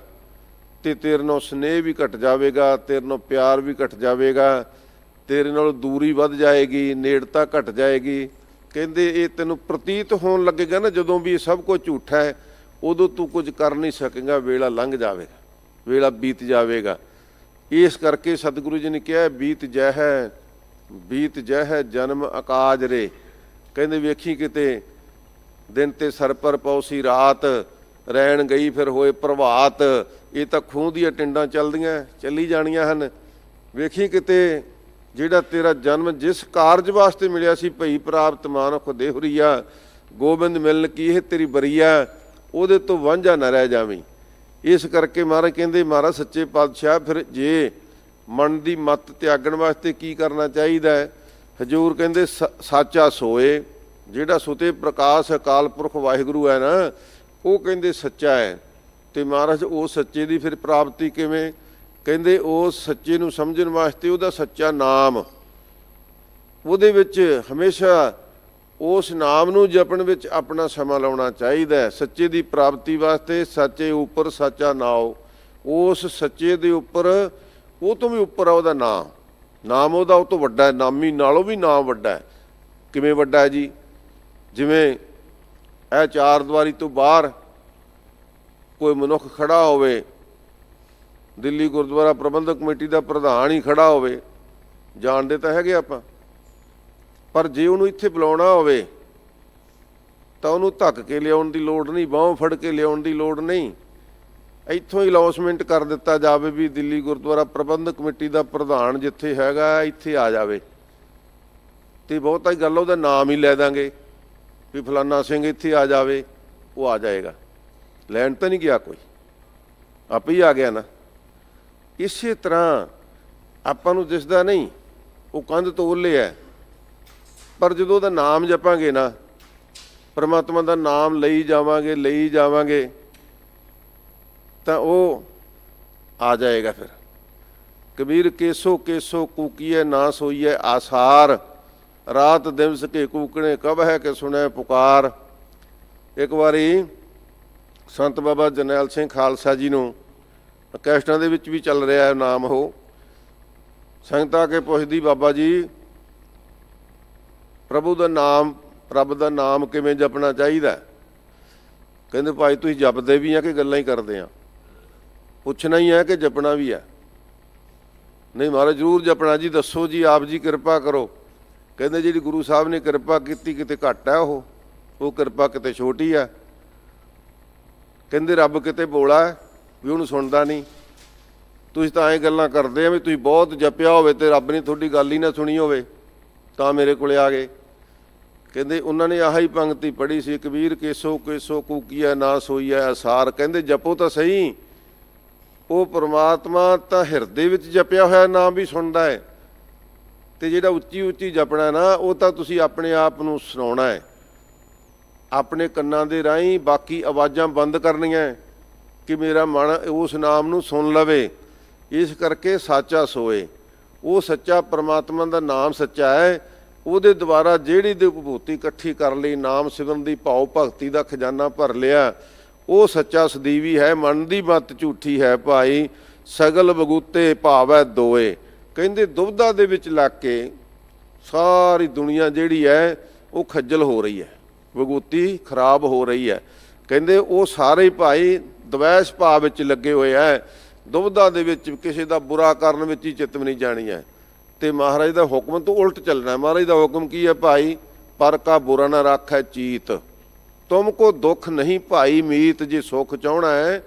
ਤੇ ਤੇਰੇ ਨਾਲ ਸਨੇਹ ਵੀ ਘਟ ਜਾਵੇਗਾ, ਤੇਰੇ ਨਾਲ ਪਿਆਰ ਵੀ ਘਟ ਜਾਵੇਗਾ, ਤੇਰੇ ਨਾਲ ਦੂਰੀ ਵੱਧ ਜਾਏਗੀ, ਨੇੜਤਾ ਘਟ ਜਾਏਗੀ। ਕਹਿੰਦੇ ਇਹ ਤੈਨੂੰ ਪ੍ਰਤੀਤ ਹੋਣ ਲੱਗੇਗਾ ਨਾ ਜਦੋਂ ਵੀ ਇਹ ਸਭ ਕੁਝ ਝੂਠਾ ਹੈ, ਉਦੋਂ ਤੂੰ ਕੁਝ ਕਰ ਨਹੀਂ ਸਕੇਗਾ, ਵੇਲਾ ਲੰਘ ਜਾਵੇਗਾ, ਵੇਲਾ ਬੀਤ ਜਾਵੇਗਾ। ਇਸ ਕਰਕੇ ਸਤਿਗੁਰੂ ਜੀ ਨੇ ਕਿਹਾ ਬੀਤ ਜਹ ਜਨਮ ਅਕਾਜ ਰੇ। ਕਹਿੰਦੇ ਵੇਖੀ ਕਿਤੇ ਦਿਨ ਤੇ ਸਰ ਪਰ ਪੌਸੀ ਰਾਤ, ਰਹਿਣ ਗਈ ਫਿਰ ਹੋਏ ਪ੍ਰਭਾਤ। ਇਹ ਤਾਂ ਖੂਹ ਦੀਆਂ ਟਿੰਡਾਂ ਚੱਲੀ ਜਾਣੀਆਂ ਹਨ। ਵੇਖੀ ਕਿਤੇ ਜਿਹੜਾ ਤੇਰਾ ਜਨਮ ਜਿਸ ਕਾਰਜ ਵਾਸਤੇ ਮਿਲਿਆ ਸੀ, ਭਈ ਪ੍ਰਾਪਤ ਮਾਨੁਖ ਦੇਹੁਰੀਆ, ਗੋਬਿੰਦ ਮਿਲਨ ਕੀ ਇਹ ਤੇਰੀ ਬਰੀਆ, ਉਹਦੇ ਤੋਂ ਵਾਂਝਾ ਨਾ ਰਹਿ ਜਾਵੀਂ। ਇਸ ਕਰਕੇ ਮਹਾਰਾਜ ਕਹਿੰਦੇ, ਮਹਾਰਾਜ ਸੱਚੇ ਪਾਤਸ਼ਾਹ ਫਿਰ ਜੇ ਮਨ ਦੀ ਮੱਤ ਤਿਆਗਣ ਵਾਸਤੇ ਕੀ ਕਰਨਾ ਚਾਹੀਦਾ ਹੈ? ਹਜ਼ੂਰ ਕਹਿੰਦੇ ਸਾਚਾ ਸੋਏ, ਜਿਹੜਾ ਸੁਤੇ ਪ੍ਰਕਾਸ਼ ਅਕਾਲ ਪੁਰਖ ਵਾਹਿਗੁਰੂ ਹੈ ਨਾ, ਉਹ ਕਹਿੰਦੇ ਸੱਚਾ ਹੈ। ਤੇ ਮਹਾਰਾਜ ਉਹ ਸੱਚੇ ਦੀ ਫਿਰ ਪ੍ਰਾਪਤੀ ਕਿਵੇਂ? ਕਹਿੰਦੇ ਉਸ ਸੱਚੇ ਨੂੰ ਸਮਝਣ ਵਾਸਤੇ ਉਹਦਾ ਸੱਚਾ ਨਾਮ, ਉਹਦੇ ਵਿੱਚ ਹਮੇਸ਼ਾ ਉਸ ਨਾਮ ਨੂੰ ਜਪਣ ਵਿੱਚ ਆਪਣਾ ਸਮਾਂ ਲਾਉਣਾ ਚਾਹੀਦਾ ਹੈ। ਸੱਚੇ ਦੀ ਪ੍ਰਾਪਤੀ ਵਾਸਤੇ ਸੱਚੇ ਉੱਪਰ ਸੱਚਾ ਨਾਉ, ਉਸ ਸੱਚੇ ਦੇ ਉੱਪਰ, ਉਹ ਤੋਂ ਵੀ ਉੱਪਰ ਆ ਉਹਦਾ ਨਾਮ ਉਹਦਾ ਉਹ ਤੋਂ ਵੱਡਾ ਹੈ, ਨਾਮੀ ਨਾਲੋਂ ਵੀ ਨਾਮ ਵੱਡਾ ਹੈ। ਕਿਵੇਂ ਵੱਡਾ ਹੈ ਜੀ? ਜਿਵੇਂ ਇਹ ਚਾਰ ਦੀਵਾਰੀ ਤੋਂ ਬਾਹਰ ਕੋਈ ਮਨੁੱਖ ਖੜਾ ਹੋਵੇ, ਦਿੱਲੀ ਗੁਰਦੁਆਰਾ ਪ੍ਰਬੰਧਕ ਕਮੇਟੀ ਦਾ ਪ੍ਰਧਾਨ ਹੀ ਖੜਾ ਹੋਵੇ, ਜਾਣਦੇ ਤਾਂ ਹੈਗੇ ਆਪਾਂ, ਪਰ ਜੇ ਉਹਨੂੰ ਇੱਥੇ ਬੁਲਾਉਣਾ ਹੋਵੇ ਤਾਂ ਉਹਨੂੰ ਧੱਕ ਕੇ ਲਿਆਉਣ ਦੀ ਲੋੜ ਨਹੀਂ, ਬਾਹੋਂ ਫੜ ਕੇ ਲਿਆਉਣ ਦੀ ਲੋੜ ਨਹੀਂ। ਇੱਥੋਂ ਹੀ ਅਨਾਉਂਸਮੈਂਟ ਕਰ ਦਿੱਤਾ ਜਾਵੇ ਵੀ ਦਿੱਲੀ ਗੁਰਦੁਆਰਾ ਪ੍ਰਬੰਧਕ ਕਮੇਟੀ ਦਾ ਪ੍ਰਧਾਨ ਜਿੱਥੇ ਹੈਗਾ ਇੱਥੇ ਆ ਜਾਵੇ, ਤੇ ਬਹੁਤਾ ਹੀ ਗੱਲ ਉਹਦਾ ਨਾਮ ਹੀ ਲੈ ਦਾਂਗੇ ਵੀ ਫਲਾਨਾ ਸਿੰਘ ਇੱਥੇ ਆ ਜਾਵੇ, ਉਹ ਆ ਜਾਏਗਾ। ਲੈਣ ਤਾਂ ਨਹੀਂ ਗਿਆ ਕੋਈ, ਆਪੇ ਹੀ ਆ ਗਿਆ ਨਾ। ਇਸੇ ਤਰ੍ਹਾਂ ਆਪਾਂ ਨੂੰ ਦਿਸਦਾ ਨਹੀਂ, ਉਹ ਕੰਧ ਤੋਂ ਓਹਲੇ ਹੈ, ਪਰ ਜਦੋਂ ਉਹਦਾ ਨਾਮ ਜਪਾਂਗੇ ਨਾ, ਪਰਮਾਤਮਾ ਦਾ ਨਾਮ ਲਈ ਜਾਵਾਂਗੇ ਤਾਂ ਉਹ ਆ ਜਾਏਗਾ। ਫਿਰ ਕਬੀਰ ਕੇਸੋ ਕੂਕੀਏ ਨਾ ਸੋਈਏ ਆਸਾਰ, ਰਾਤ ਦਿਵਸ ਕੇ ਕੂਕਣੇ ਕਬ ਹੈ ਕਿ ਸੁਣੈ ਪੁਕਾਰ। ਇੱਕ ਵਾਰੀ ਸੰਤ ਬਾਬਾ ਜਰਨੈਲ ਸਿੰਘ ਖਾਲਸਾ ਜੀ ਨੂੰ, ਕੈਸਟਾਂ ਦੇ ਵਿੱਚ ਵੀ ਚੱਲ ਰਿਹਾ ਨਾਮ, ਉਹ ਸੰਗਤ ਆ ਕੇ ਪੁੱਛਦੀ, ਬਾਬਾ ਜੀ ਰੱਬ ਦਾ ਨਾਮ ਕਿਵੇਂ ਜਪਣਾ ਚਾਹੀਦਾ? ਕਹਿੰਦੇ ਭਾਈ ਤੁਸੀਂ ਜਪਦੇ ਵੀ ਆ ਕਿ ਗੱਲਾਂ ਹੀ ਕਰਦੇ ਆ? ਪੁੱਛਣਾ ਹੀ ਹੈ ਕਿ ਜਪਣਾ ਵੀ ਹੈ? ਨਹੀਂ ਮਹਾਰਾਜ ਜ਼ਰੂਰ ਜਪਣਾ ਜੀ, ਦੱਸੋ ਜੀ, ਆਪ ਜੀ ਕਿਰਪਾ ਕਰੋ। ਕਹਿੰਦੇ ਜਿਹੜੀ ਗੁਰੂ ਸਾਹਿਬ ਨੇ ਕਿਰਪਾ ਕੀਤੀ ਕਿਤੇ ਘੱਟ ਹੈ, ਉਹ ਕਿਰਪਾ ਕਿਤੇ ਛੋਟੀ ਹੈ। ਕਹਿੰਦੇ ਰੱਬ ਕਿਤੇ ਬੋਲਾ ਹੈ ਵੀ ਉਹਨੂੰ ਸੁਣਦਾ ਨਹੀਂ? ਤੁਸੀਂ ਤਾਂ ਐਂ ਗੱਲਾਂ ਕਰਦੇ ਆ ਵੀ ਤੁਸੀਂ ਬਹੁਤ ਜਪਿਆ ਹੋਵੇ ਤੇ ਰੱਬ ਨੇ ਤੁਹਾਡੀ ਗੱਲ ਹੀ ਨਾ ਸੁਣੀ ਹੋਵੇ ਤਾਂ ਮੇਰੇ ਕੋਲੇ ਆ ਗਏ। ਕਹਿੰਦੇ ਉਹਨਾਂ ਨੇ ਆਹੀ ਪੰਕਤੀ ਪੜ੍ਹੀ ਸੀ, ਕਬੀਰ ਕੇਸੋ ਕੂਕੀਆ ਨਾ ਸੋਈਐ ਆਸਾਰ। ਕਹਿੰਦੇ ਜਪੋ ਤਾਂ ਸਹੀ, ਉਹ ਪਰਮਾਤਮਾ ਤਾਂ ਹਿਰਦੇ ਵਿੱਚ ਜਪਿਆ ਹੋਇਆ ਨਾਮ ਵੀ ਸੁਣਦਾ ਹੈ, ਤੇ ਜਿਹੜਾ ਉੱਚੀ ਜਪਣਾ ਨਾ, ਉਹ ਤਾਂ ਤੁਸੀਂ ਆਪਣੇ ਆਪ ਨੂੰ ਸੁਣਾਉਣਾ ਹੈ, ਆਪਣੇ ਕੰਨਾਂ ਦੇ ਰਾਹੀਂ ਬਾਕੀ ਆਵਾਜ਼ਾਂ ਬੰਦ ਕਰਨੀਆਂ ਕਿ ਮੇਰਾ ਮਨ ਉਸ ਨਾਮ ਨੂੰ ਸੁਣ ਲਵੇ। ਇਸ ਕਰਕੇ ਸਾਚਾ ਸੋਏ, ਉਹ ਸੱਚਾ ਪਰਮਾਤਮਾ ਦਾ ਨਾਮ ਸੱਚਾ ਹੈ, ਉਹਦੇ ਦੁਆਰਾ ਜਿਹੜੀ ਦੀ ਵਿਭੂਤੀ ਇਕੱਠੀ ਕਰ ਲਈ, ਨਾਮ ਸਿਮਰਨ ਦੀ ਭਾਵ ਭਗਤੀ ਦਾ ਖਜ਼ਾਨਾ ਭਰ ਲਿਆ, ਉਹ ਸੱਚਾ ਸਦੀਵੀ ਹੈ। ਮਨ ਦੀ ਮੱਤ ਝੂਠੀ ਹੈ ਭਾਈ, ਸਗਲ ਬਗੂਤੇ ਭਾਵੈ ਦੋਏ। ਕਹਿੰਦੇ ਦੁਬਦਾ ਦੇ ਵਿੱਚ ਲੱਗ ਕੇ ਸਾਰੀ ਦੁਨੀਆ ਜਿਹੜੀ ਹੈ ਉਹ ਖੱਜਲ ਹੋ ਰਹੀ ਹੈ, ਵਿਭੂਤੀ ਖਰਾਬ ਹੋ ਰਹੀ ਹੈ। ਕਹਿੰਦੇ ਉਹ ਸਾਰੇ ਭਾਈ ਦਵੈਸ਼ ਭਾਵ ਵਿੱਚ ਲੱਗੇ ਹੋਏ ਹੈ, ਦੁਬਦਾ ਦੇ ਵਿੱਚ ਕਿਸੇ ਦਾ ਬੁਰਾ ਕਰਨ ਵਿੱਚ ਹੀ ਚਿੱਤ ਨਹੀਂ ਜਾਣੀ ਹੈ, ਤੇ ਮਹਾਰਾਜ ਦਾ ਹੁਕਮ ਤੋਂ ਉਲਟ ਚੱਲਣਾ। ਮਹਾਰਾਜ ਦਾ ਹੁਕਮ ਕੀ ਹੈ ਭਾਈ? ਪਰ ਕਾ ਬੁਰਾ ਨਾ ਰਾਖੈ ਚੀਤ, ਤੁਮ ਕੋ ਦੁੱਖ ਨਹੀਂ ਭਾਈ ਮੀਤ। ਜੇ ਸੁੱਖ ਚਾਹਣਾ ਹੈ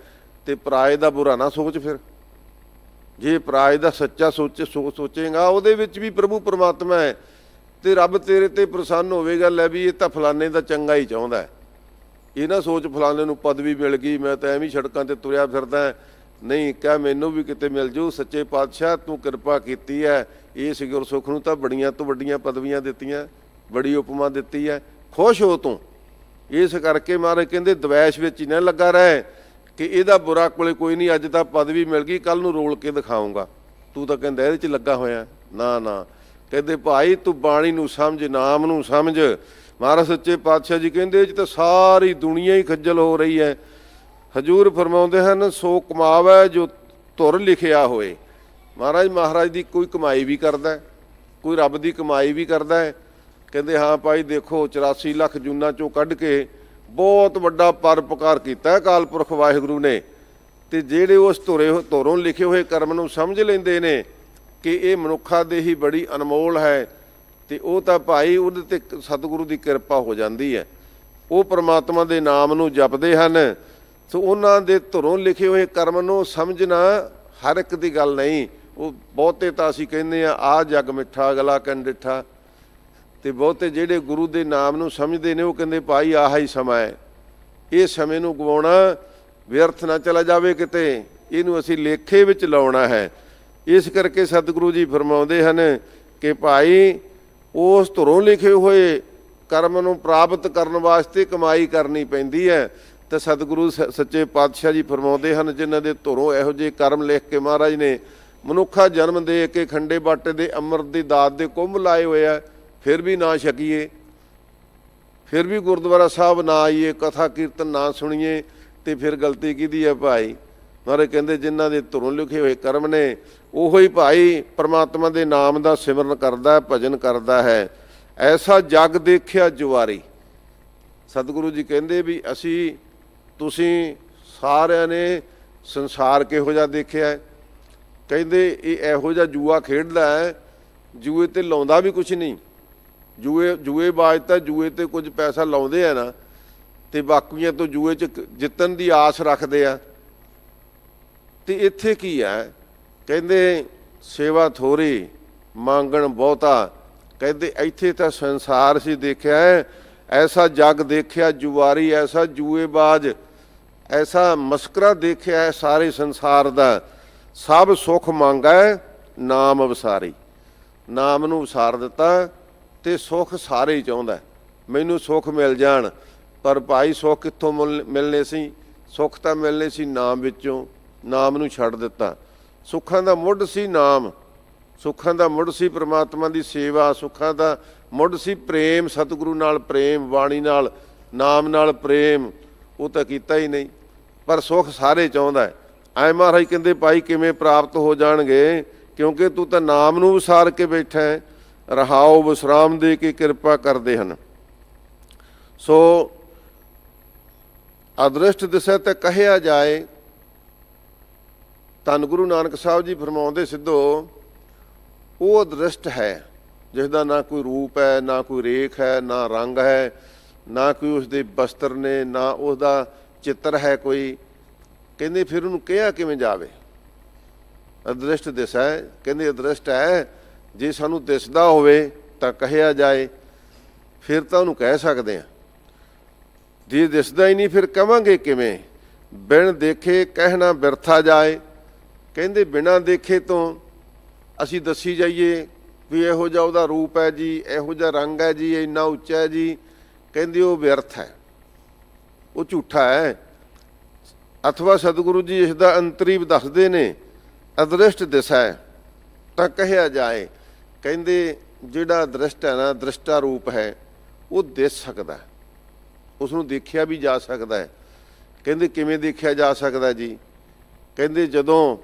ਤੇ ਪਰਾਏ ਦਾ ਬੁਰਾ ਨਾ ਸੋਚ। ਫਿਰ ਜੇ ਪਰਾਏ ਦਾ ਸੱਚਾ ਸੋਚੇਗਾ, ਉਹਦੇ ਵਿੱਚ ਵੀ ਪ੍ਰਭੂ ਪਰਮਾਤਮਾ ਹੈ ਤੇ ਰੱਬ ਤੇਰੇ ਤੇ ਪ੍ਰਸੰਨ ਹੋਵੇਗਾ। ਲੈ ਵੀ ਇਹ ਤਾਂ ਫਲਾਣੇ ਦਾ ਚੰਗਾ ਹੀ ਚਾਹੁੰਦਾ, ਇਹ ਨਾ ਸੋਚ ਫਲਾਣੇ ਨੂੰ ਪਦਵੀ ਮਿਲ ਗਈ, ਮੈਂ ਤਾਂ ਐਵੇਂ ਸੜਕਾਂ ਤੇ ਤੁਰਿਆ ਫਿਰਦਾ। ਨਹੀਂ, ਕਹਿ ਮੈਨੂੰ ਵੀ ਕਿਤੇ ਮਿਲ ਜੂ, ਸੱਚੇ ਪਾਤਸ਼ਾਹ ਤੂੰ ਕਿਰਪਾ ਕੀਤੀ ਹੈ, ਇਸ ਗੁਰਸੁੱਖ ਨੂੰ ਤਾਂ ਬੜੀਆਂ ਤੋਂ ਵੱਡੀਆਂ ਪਦਵੀਆਂ ਦਿੱਤੀਆਂ, ਬੜੀ ਉਪਮਾ ਦਿੱਤੀ ਹੈ, ਖੁਸ਼ ਹੋ ਤੂੰ। ਇਸ ਕਰਕੇ ਮਹਾਰਾਜ ਕਹਿੰਦੇ ਦਵੈਸ਼ ਵਿੱਚ ਹੀ ਨਾ ਲੱਗਾ ਰਹਿ ਕਿ ਇਹਦਾ ਬੁਰਾ ਕੋਲੇ ਕੋਈ ਨਹੀਂ, ਅੱਜ ਤਾਂ ਪਦਵੀ ਮਿਲ ਗਈ, ਕੱਲ੍ਹ ਨੂੰ ਰੋਲ ਕੇ ਦਿਖਾਊਂਗਾ, ਤੂੰ ਤਾਂ ਕਹਿੰਦਾ ਇਹਦੇ 'ਚ ਲੱਗਾ ਹੋਇਆ। ਨਾ, ਕਹਿੰਦੇ ਭਾਈ ਤੂੰ ਬਾਣੀ ਨੂੰ ਸਮਝ, ਨਾਮ ਨੂੰ ਸਮਝ। ਮਹਾਰਾਜ ਸੱਚੇ ਪਾਤਸ਼ਾਹ ਜੀ ਕਹਿੰਦੇ ਇਹ 'ਚ ਤਾਂ ਸਾਰੀ ਦੁਨੀਆ ਹੀ ਖੱਜਲ ਹੋ ਰਹੀ ਹੈ। ਹਜ਼ੂਰ ਫਰਮਾਉਂਦੇ ਹਨ, ਸੋ ਕਮਾਵੈ ਜੋ ਧੁਰ ਲਿਖਿਆ ਹੋਏ। ਮਹਾਰਾਜ ਦੀ ਕੋਈ ਕਮਾਈ ਵੀ ਕਰਦਾ, ਕੋਈ ਰੱਬ ਦੀ ਕਮਾਈ ਵੀ ਕਰਦਾ ਹੈ। ਕਹਿੰਦੇ ਹਾਂ ਭਾਈ ਦੇਖੋ 84 ਲੱਖ ਜੂਨਾਂ 'ਚੋਂ ਕੱਢ ਕੇ ਬਹੁਤ ਵੱਡਾ ਪਰਉਪਕਾਰ ਕੀਤਾ ਅਕਾਲ ਪੁਰਖ ਵਾਹਿਗੁਰੂ ਨੇ। ਅਤੇ ਜਿਹੜੇ ਉਸ ਧੁਰੋਂ ਲਿਖੇ ਹੋਏ ਕਰਮ ਨੂੰ ਸਮਝ ਲੈਂਦੇ ਨੇ ਕਿ ਇਹ ਮਨੁੱਖਾਂ ਦੇ ਹੀ ਬੜੀ ਅਨਮੋਲ ਹੈ, ਅਤੇ ਉਹ ਤਾਂ ਭਾਈ ਉਹਦੇ 'ਤੇ ਸਤਿਗੁਰੂ ਦੀ ਕਿਰਪਾ ਹੋ ਜਾਂਦੀ ਹੈ। ਉਹ ਪਰਮਾਤਮਾ ਦੇ ਨਾਮ ਨੂੰ ਜਪਦੇ ਹਨ। ਸੋ ਉਹਨਾਂ ਦੇ ਧੁਰੋਂ ਲਿਖੇ ਹੋਏ ਕਰਮ ਨੂੰ ਸਮਝਣਾ ਹਰ ਇੱਕ ਦੀ ਗੱਲ ਨਹੀਂ। ਉਹ ਬਹੁਤੇ ਤਾਂ ਅਸੀਂ ਕਹਿੰਦੇ ਹਾਂ ਆਹ ਜੱਗ ਮਿੱਠਾ ਅਗਲਾ ਕੰਡਿੱਠਾ, ਅਤੇ ਬਹੁਤੇ ਜਿਹੜੇ ਗੁਰੂ ਦੇ ਨਾਮ ਨੂੰ ਸਮਝਦੇ ਨੇ ਉਹ ਕਹਿੰਦੇ ਭਾਈ ਆਹ ਹੀ ਸਮਾਂ ਹੈ, ਇਹ ਸਮੇਂ ਨੂੰ ਗਵਾਉਣਾ ਵਿਅਰਥ ਨਾ ਚਲਾ ਜਾਵੇ ਕਿਤੇ, ਇਹਨੂੰ ਅਸੀਂ ਲੇਖੇ ਵਿੱਚ ਲਾਉਣਾ ਹੈ। ਇਸ ਕਰਕੇ ਸਤਿਗੁਰੂ ਜੀ ਫਰਮਾਉਂਦੇ ਹਨ ਕਿ ਭਾਈ ਉਸ ਧੁਰੋਂ ਲਿਖੇ ਹੋਏ ਕਰਮ ਨੂੰ ਪ੍ਰਾਪਤ ਕਰਨ ਵਾਸਤੇ ਕਮਾਈ ਕਰਨੀ ਪੈਂਦੀ ਹੈ। ਤਾਂ ਸਤਿਗੁਰੂ ਸੱਚੇ ਪਾਤਸ਼ਾਹ ਜੀ ਫਰਮਾਉਂਦੇ ਹਨ, ਜਿਨ੍ਹਾਂ ਦੇ ਧੁਰੋਂ ਇਹੋ ਜਿਹੇ ਕਰਮ ਲਿਖ ਕੇ ਮਹਾਰਾਜ ਨੇ ਮਨੁੱਖਾ ਜਨਮ ਦੇ ਕੇ ਖੰਡੇ ਬਾਟੇ ਦੇ ਅੰਮ੍ਰਿਤ ਦੀ ਦਾਤ ਦੇ ਕੁੰਭ ਲਾਏ ਹੋਏ ਆ, ਫਿਰ ਵੀ ਨਾ ਛਕੀਏ, ਫਿਰ ਵੀ ਗੁਰਦੁਆਰਾ ਸਾਹਿਬ ਨਾ ਆਈਏ, ਕਥਾ ਕੀਰਤਨ ਨਾ ਸੁਣੀਏ, ਅਤੇ ਫਿਰ ਗਲਤੀ ਕਿਹਦੀ ਹੈ ਭਾਈ? ਮਹਾਰਾਜ ਕਹਿੰਦੇ ਜਿਨ੍ਹਾਂ ਦੇ ਧੁਰੋਂ ਲਿਖੇ ਹੋਏ ਕਰਮ ਨੇ ਉਹੀ ਭਾਈ ਪਰਮਾਤਮਾ ਦੇ ਨਾਮ ਦਾ ਸਿਮਰਨ ਕਰਦਾ, ਭਜਨ ਕਰਦਾ ਹੈ। ਐਸਾ ਜਗ ਦੇਖਿਆ ਜੁਆਰੀ। ਸਤਿਗੁਰੂ ਜੀ ਕਹਿੰਦੇ ਵੀ ਅਸੀਂ ਤੁਸੀਂ ਸਾਰਿਆਂ ਨੇ ਸੰਸਾਰ ਕਿਹੋ ਜਿਹਾ ਦੇਖਿਆ? ਕਹਿੰਦੇ ਇਹ ਇਹੋ ਜਿਹਾ ਜੂਆ ਖੇਡਦਾ ਹੈ, ਜੂਏ 'ਤੇ ਲਾਉਂਦਾ ਵੀ ਕੁਛ ਨਹੀਂ। ਜੂਏਬਾਜ਼ ਤਾਂ ਜੂਏ 'ਤੇ ਕੁਝ ਪੈਸਾ ਲਾਉਂਦੇ ਆ ਨਾ, ਅਤੇ ਬਾਕੀਆਂ ਤੋਂ ਜੂਏ 'ਚ ਜਿੱਤਣ ਦੀ ਆਸ ਰੱਖਦੇ ਆ। ਅਤੇ ਇੱਥੇ ਕੀ ਹੈ? ਕਹਿੰਦੇ ਸੇਵਾ ਥੋੜ੍ਹੀ ਮੰਗਣ ਬਹੁਤਾ। ਕਹਿੰਦੇ ਇੱਥੇ ਤਾਂ ਸੰਸਾਰ ਸੀ ਦੇਖਿਆ ਹੈ, ਐਸਾ ਜਗ ਦੇਖਿਆ ਜੁਆਰੀ, ਐਸਾ ਜੂਏਬਾਜ਼, ਐਸਾ ਮਸਕਰਾ ਦੇਖਿਆ ਹੈ ਸਾਰੇ ਸੰਸਾਰ ਦਾ। ਸਭ ਸੁੱਖ ਮੰਗੈ ਨਾਮ ਵਿਸਾਰੀ। ਨਾਮ ਨੂੰ ਵਿਸਾਰ ਦਿੱਤਾ ਅਤੇ ਸੁੱਖ ਸਾਰੇ ਹੀ ਚਾਹੁੰਦਾ, ਮੈਨੂੰ ਸੁੱਖ ਮਿਲ ਜਾਣ। ਪਰ ਭਾਈ ਸੁੱਖ ਕਿੱਥੋਂ ਮਿਲਣੇ ਸੀ? ਸੁੱਖ ਤਾਂ ਮਿਲਣੇ ਸੀ ਨਾਮ ਵਿੱਚੋਂ, ਨਾਮ ਨੂੰ ਛੱਡ ਦਿੱਤਾ। ਸੁੱਖਾਂ ਦਾ ਮੁੱਢ ਸੀ ਨਾਮ, ਸੁੱਖਾਂ ਦਾ ਮੁੱਢ ਸੀ ਪ੍ਰਮਾਤਮਾ ਦੀ ਸੇਵਾ, ਸੁੱਖਾਂ ਦਾ ਮੁੱਢ ਸੀ ਪ੍ਰੇਮ, ਸਤਿਗੁਰੂ ਨਾਲ ਪ੍ਰੇਮ, ਬਾਣੀ ਨਾਲ, ਨਾਮ ਨਾਲ ਪ੍ਰੇਮ। ਉਹ ਤਾਂ ਕੀਤਾ ਹੀ ਨਹੀਂ, ਪਰ ਸੁੱਖ ਸਾਰੇ ਚਾਹੁੰਦਾ ਹੈ। ਐਂ ਮਹਾਰਾਜ ਕਹਿੰਦੇ ਭਾਈ ਕਿਵੇਂ ਪ੍ਰਾਪਤ ਹੋ ਜਾਣਗੇ? ਕਿਉਂਕਿ ਤੂੰ ਤਾਂ ਨਾਮ ਨੂੰ ਵਿਸਾਰ ਕੇ ਬੈਠਾ ਹੈ। ਰਹਾਓ ਵਿਸਰਾਮ ਦੇ ਕੇ ਕਿਰਪਾ ਕਰਦੇ ਹਨ। ਸੋ ਅਦ੍ਰਿਸ਼ਟ ਦਿਸੈ ਤੇ ਕਹਿਆ ਜਾਏ। ਧੰਨ ਗੁਰੂ ਨਾਨਕ ਸਾਹਿਬ ਜੀ ਫਰਮਾਉਂਦੇ ਸਿੱਧੋ, ਉਹ ਅਦ੍ਰਿਸ਼ਟ ਹੈ ਜਿਸ ਦਾ ਨਾ ਕੋਈ ਰੂਪ ਹੈ, ਨਾ ਕੋਈ ਰੇਖ ਹੈ, ਨਾ ਰੰਗ ਹੈ, ਨਾ ਕੋਈ ਉਸਦੇ ਬਸਤਰ ਨੇ, ਨਾ ਉਸਦਾ ਚਿੱਤਰ ਹੈ ਕੋਈ। ਕਹਿੰਦੇ ਫਿਰ ਉਹਨੂੰ ਕਿਹਾ ਕਿਵੇਂ ਜਾਵੇ? ਅਦ੍ਰਿਸ਼ਟ ਦਿਸੈ। ਕਹਿੰਦੇ ਅਦ੍ਰਿਸ਼ਟ ਹੈ, ਜੇ ਸਾਨੂੰ ਦਿਸਦਾ ਹੋਵੇ ਤਾਂ ਕਹਿਆ ਜਾਏ, ਫਿਰ ਤਾਂ ਉਹਨੂੰ ਕਹਿ ਸਕਦੇ ਹਾਂ। ਜੇ ਦਿਸਦਾ ਹੀ ਨਹੀਂ ਫਿਰ ਕਹਾਂਗੇ ਕਿਵੇਂ? ਬਿਨ ਦੇਖੇ ਕਹਿਣਾ ਬਿਰਥਾ ਜਾਏ। ਕਹਿੰਦੇ ਬਿਨਾਂ ਦੇਖੇ ਤੋਂ ਅਸੀਂ ਦੱਸੀ ਜਾਈਏ ਵੀ ਇਹੋ ਜਿਹਾ ਉਹਦਾ ਰੂਪ ਹੈ ਜੀ, ਇਹੋ ਜਿਹਾ ਰੰਗ ਹੈ ਜੀ, ਇੰਨਾ ਉੱਚਾ ਹੈ ਜੀ, ਕਹਿੰਦੇ ਉਹ ਵਿਅਰਥ ਹੈ, ਉਹ ਝੂਠਾ ਹੈ। ਅਥਵਾ ਸਤਿਗੁਰੂ ਜੀ ਇਸ ਦਾ ਅੰਤਰੀਵ ਦੱਸਦੇ ਨੇ, ਅਦ੍ਰਿਸ਼ਟ ਦਿਸੈ ਤਾਂ ਕਹਿਆ ਜਾਏ। ਕਹਿੰਦੇ ਜਿਹੜਾ ਦ੍ਰਿਸ਼ਟ ਹੈ ਨਾ, ਦ੍ਰਿਸ਼ਟਾ ਰੂਪ ਹੈ, ਉਹ ਦਿਸ ਸਕਦਾ, ਉਸ ਨੂੰ ਦੇਖਿਆ ਵੀ ਜਾ ਸਕਦਾ ਹੈ। ਕਹਿੰਦੇ ਕਿਵੇਂ ਦੇਖਿਆ ਜਾ ਸਕਦਾ ਜੀ? ਕਹਿੰਦੇ ਜਦੋਂ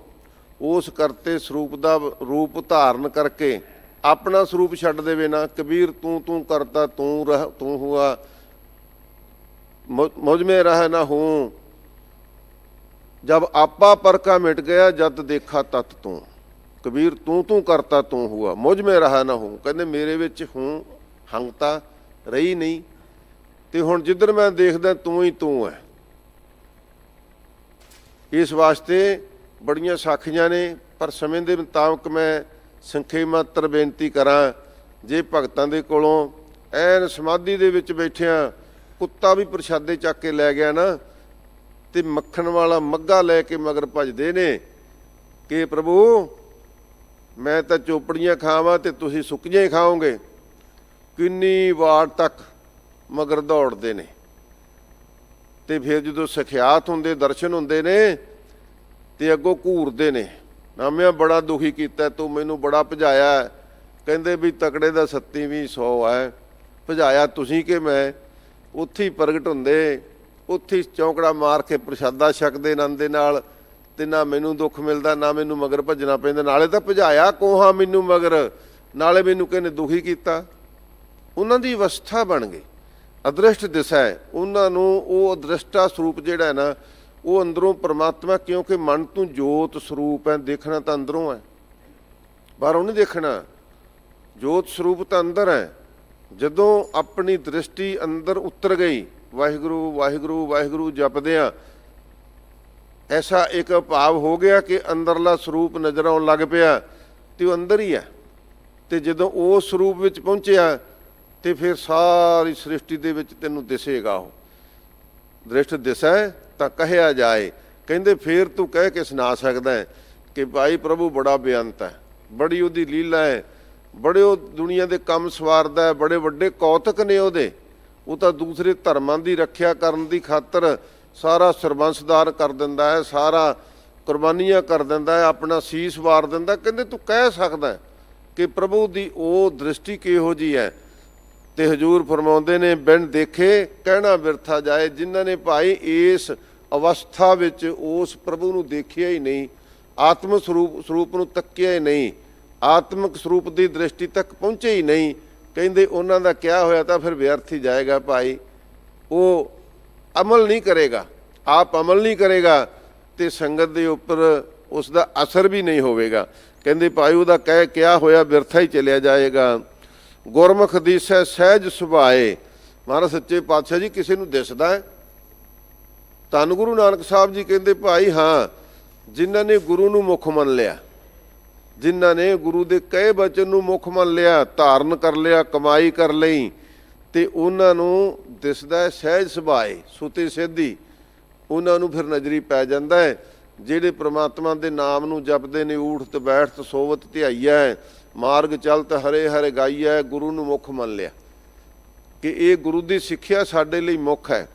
ਉਸ ਕਰਤੇ ਸਰੂਪ ਦਾ ਰੂਪ ਧਾਰਨ ਕਰਕੇ ਆਪਣਾ ਸਰੂਪ ਛੱਡ ਦੇਵੇ ਨਾ। ਕਬੀਰ ਤੂੰ ਕਰਤਾ ਤੂੰ ਹੁਆ, ਮੁਝ ਮੇਂ ਰਹਿ ਨਾ ਹੂੰ, ਜਬ ਆਪਾ ਪਰਕਾ ਮਿਟ ਗਿਆ, ਜਦ ਦੇਖਾ ਤਤ ਤੂੰ। ਕਬੀਰ ਤੂੰ ਕਰਤਾ ਤੂੰ ਹੁਆ, ਮੁਝ ਮੇਂ ਰਹਿ ਨਾ ਹੂੰ। ਕਹਿੰਦੇ ਮੇਰੇ ਵਿੱਚ ਹੂੰ ਹੰਗਤਾ ਰਹੀ ਨਹੀਂ, ਅਤੇ ਹੁਣ ਜਿੱਧਰ ਮੈਂ ਦੇਖਦਾ ਤੂੰ ਹੀ ਤੂੰ ਹੈ। ਇਸ ਵਾਸਤੇ ਬੜੀਆਂ ਸਾਖੀਆਂ ਨੇ, ਪਰ ਸਮੇਂ ਦੇ ਮੁਤਾਬਕ ਮੈਂ ਸੰਖੇਪ ਮਾਤਰ ਬੇਨਤੀ ਕਰਾਂ। ਜੇ ਭਗਤਾਂ ਦੇ ਕੋਲੋਂ ਐਨ ਸਮਾਧੀ ਦੇ ਵਿੱਚ ਬੈਠਿਆਂ ਕੁੱਤਾ ਵੀ ਪ੍ਰਸ਼ਾਦੇ ਚੱਕ ਕੇ ਲੈ ਗਿਆ ਨਾ, ਅਤੇ ਮੱਖਣ ਵਾਲਾ ਮੱਘਾ ਲੈ ਕੇ ਮਗਰ ਭੱਜਦੇ ਨੇ ਕਿ ਪ੍ਰਭੂ ਮੈਂ ਤਾਂ ਚੋਪੜੀਆਂ ਖਾਵਾਂ ਅਤੇ ਤੁਸੀਂ ਸੁੱਕੀਆਂ ਹੀ ਖਾਓਗੇ। ਕਿੰਨੀ ਵਾਰ ਤੱਕ ਮਗਰ ਦੌੜਦੇ ਨੇ, ਅਤੇ ਫਿਰ ਜਦੋਂ ਸਖਿਆਤ ਹੁੰਦੇ, ਦਰਸ਼ਨ ਹੁੰਦੇ ਨੇ, ਅਤੇ ਅੱਗੋਂ ਘੂਰਦੇ ਨੇ, ਨਾਮਿਆਂ ਬੜਾ ਦੁਖੀ ਕੀਤਾ, ਤੂੰ ਮੈਨੂੰ ਬੜਾ ਭਜਾਇਆ, ਕਹਿੰਦੇ ਵੀ ਤਕੜੇ ਦਾ 37 ਵੀ 100 ਹੈ, ਭਜਾਇਆ ਤੁਸੀਂ ਕਿ ਮੈਂ। ਉੱਥੇ ਹੀ ਪ੍ਰਗਟ ਹੁੰਦੇ, ਉੱਥੇ ਹੀ ਚੌਂਕੜਾ ਮਾਰ ਕੇ ਪ੍ਰਸ਼ਾਦਾ ਛਕਦੇ ਆਨੰਦ ਦੇ ਨਾਲ, ਤੇ ਨਾ ਮੈਨੂੰ ਦੁੱਖ ਮਿਲਦਾ ਨਾ ਮੈਨੂੰ ਮਗਰ ਭੱਜਣਾ ਪੈਂਦਾ। ਨਾਲੇ ਤਾਂ ਭਜਾਇਆ ਕੋਹਾਂ ਮੈਨੂੰ ਮਗਰ, ਨਾਲੇ ਮੈਨੂੰ ਕਹਿੰਦੇ ਦੁਖੀ ਕੀਤਾ। ਉਹਨਾਂ ਦੀ ਅਵਸਥਾ ਬਣ ਗਈ, ਅਦ੍ਰਿਸ਼ਟ ਦਿਸ਼ਾ ਹੈ ਉਹਨਾਂ ਨੂੰ। ਉਹ ਅਦ੍ਰਿਸ਼ਟਾ ਸਰੂਪ ਜਿਹੜਾ ਹੈ ਨਾ, ਉਹ ਅੰਦਰੋਂ ਪਰਮਾਤਮਾ, ਕਿਉਂਕਿ ਮਨ ਤੋਂ ਜੋਤ ਸਰੂਪ ਹੈ, ਦੇਖਣਾ ਤਾਂ ਅੰਦਰੋਂ ਹੈ, ਬਾਹਰੋਂ ਨਹੀਂ ਦੇਖਣਾ। ਜੋਤ ਸਰੂਪ ਤਾਂ ਅੰਦਰ ਹੈ। ਜਦੋਂ ਆਪਣੀ ਦ੍ਰਿਸ਼ਟੀ ਅੰਦਰ ਉਤਰ ਗਈ, ਵਾਹਿਗੁਰੂ ਵਾਹਿਗੁਰੂ ਵਾਹਿਗੁਰੂ ਜਪਦਿਆਂ ਐਸਾ ਇੱਕ ਭਾਵ ਹੋ ਗਿਆ ਕਿ ਅੰਦਰਲਾ ਸਰੂਪ ਨਜ਼ਰ ਆਉਣ ਲੱਗ ਪਿਆ, ਤੇ ਉਹ ਅੰਦਰ ਹੀ ਹੈ। ਤੇ ਜਦੋਂ ਉਸ ਸਰੂਪ ਵਿੱਚ ਪਹੁੰਚਿਆ ਤੇ ਫਿਰ ਸਾਰੀ ਸ੍ਰਿਸ਼ਟੀ ਦੇ ਵਿੱਚ ਤੈਨੂੰ ਦਿਸੇਗਾ। ਉਹ ਦ੍ਰਿਸ਼ਟ ਦਿਸੈ ਤਾਂ ਕਹਿਆ ਜਾਏ। ਕਹਿੰਦੇ ਫਿਰ ਤੂੰ ਕਹਿ ਕੇ ਸੁਣਾ ਸਕਦਾ ਹੈ ਕਿ ਭਾਈ ਪ੍ਰਭੂ ਬੜਾ ਬੇਅੰਤ ਹੈ, ਬੜੀ ਉਹਦੀ ਲੀਲਾ ਹੈ, ਬੜੇ ਉਹ ਦੁਨੀਆ ਦੇ ਕੰਮ ਸਵਾਰਦਾ ਹੈ, ਬੜੇ ਵੱਡੇ ਕੌਤਕ ਨੇ ਉਹਦੇ। ਉਹ ਤਾਂ ਦੂਸਰੇ ਧਰਮਾਂ ਦੀ ਰੱਖਿਆ ਕਰਨ ਦੀ ਖਾਤਰ ਸਾਰਾ ਸਰਬੰਸਦਾਰ ਕਰ ਦਿੰਦਾ ਹੈ, ਸਾਰਾ ਕੁਰਬਾਨੀਆਂ ਕਰ ਦਿੰਦਾ ਹੈ, ਆਪਣਾ ਸੀਸ ਵਾਰ ਦਿੰਦਾ। ਕਹਿੰਦੇ ਤੂੰ ਕਹਿ ਸਕਦਾ ਕਿ ਪ੍ਰਭੂ ਦੀ ਉਹ ਦ੍ਰਿਸ਼ਟੀ ਕਿਹੋ ਜਿਹੀ ਹੈ। ਤੇ ਹਜ਼ੂਰ ਫਰਮਾਉਂਦੇ ਨੇ, ਬਿਨ ਦੇਖੇ ਕਹਿਣਾ ਬਿਰਥਾ ਜਾਏ। ਜਿਨ੍ਹਾਂ ਨੇ ਭਾਈ ਇਸ ਅਵਸਥਾ ਵਿੱਚ ਉਸ ਪ੍ਰਭੂ ਨੂੰ ਦੇਖਿਆ ਹੀ ਨਹੀਂ, ਆਤਮ ਸਰੂਪ ਨੂੰ ਤੱਕਿਆ ਹੀ ਨਹੀਂ, ਆਤਮਿਕ ਸਰੂਪ ਦੀ ਦ੍ਰਿਸ਼ਟੀ ਤੱਕ ਪਹੁੰਚੇ ਹੀ ਨਹੀਂ, ਕਹਿੰਦੇ ਉਹਨਾਂ ਦਾ ਕਿਆ ਹੋਇਆ ਤਾਂ ਫਿਰ ਵਿਅਰਥ ਹੀ ਜਾਏਗਾ ਭਾਈ। ਉਹ ਅਮਲ ਨਹੀਂ ਕਰੇਗਾ, ਆਪ ਅਮਲ ਨਹੀਂ ਕਰੇਗਾ ਤੇ ਸੰਗਤ ਦੇ ਉੱਪਰ ਉਸ ਦਾ ਅਸਰ ਵੀ ਨਹੀਂ ਹੋਵੇਗਾ। ਕਹਿੰਦੇ ਭਾਈ ਉਹਦਾ ਕਹਿ ਕਿਆ ਹੋਇਆ, ਬਿਰਥਾ ਹੀ ਚਲਿਆ ਜਾਏਗਾ। ਗੁਰਮੁਖ ਦਿਸੈ ਸਹਿਜ ਸੁਭਾਏ। ਮਹਾਰਾਜ ਸੱਚੇ ਪਾਤਸ਼ਾਹ ਜੀ ਕਿਸੇ ਨੂੰ ਦਿਸਦਾ ਹੈ। ਧੰਨ ਗੁਰੂ ਨਾਨਕ ਸਾਹਿਬ ਜੀ ਕਹਿੰਦੇ ਭਾਈ ਹਾਂ, ਜਿਨ੍ਹਾਂ ਨੇ ਗੁਰੂ ਨੂੰ ਮੁੱਖ ਮੰਨ ਲਿਆ, ਜਿਨ੍ਹਾਂ ਨੇ ਗੁਰੂ ਦੇ ਕਹੇ ਬਚਨ ਨੂੰ ਮੁੱਖ ਮੰਨ ਲਿਆ, ਧਾਰਨ ਕਰ ਲਿਆ, ਕਮਾਈ ਕਰ ਲਈ, ਤੇ ਉਹਨਾਂ ਨੂੰ ਦਿਸਦਾ ਹੈ ਸਹਿਜ ਸੁਭਾਏ, ਸੁਤੇ ਸਿੱਧੀ। ਉਹਨਾਂ ਨੂੰ ਫਿਰ ਨਜ਼ਰੀ ਪੈ ਜਾਂਦਾ ਹੈ। ਜਿਹੜੇ ਪ੍ਰਮਾਤਮਾ ਦੇ ਨਾਮ ਨੂੰ ਜਪਦੇ ਨੇ, ਊਠਤ ਬੈਠਤ ਸੋਵਤ ਧਿਆਈਐ, ਮਾਰਗ ਚਲਤ ਹਰੇ ਹਰੇ ਗਾਈਐ, ਗੁਰੂ ਨੂੰ ਮੁੱਖ ਮੰਨ ਲਿਆ ਕਿ ਇਹ ਗੁਰੂ ਦੀ ਸਿੱਖਿਆ ਸਾਡੇ ਲਈ ਮੁੱਖ ਹੈ।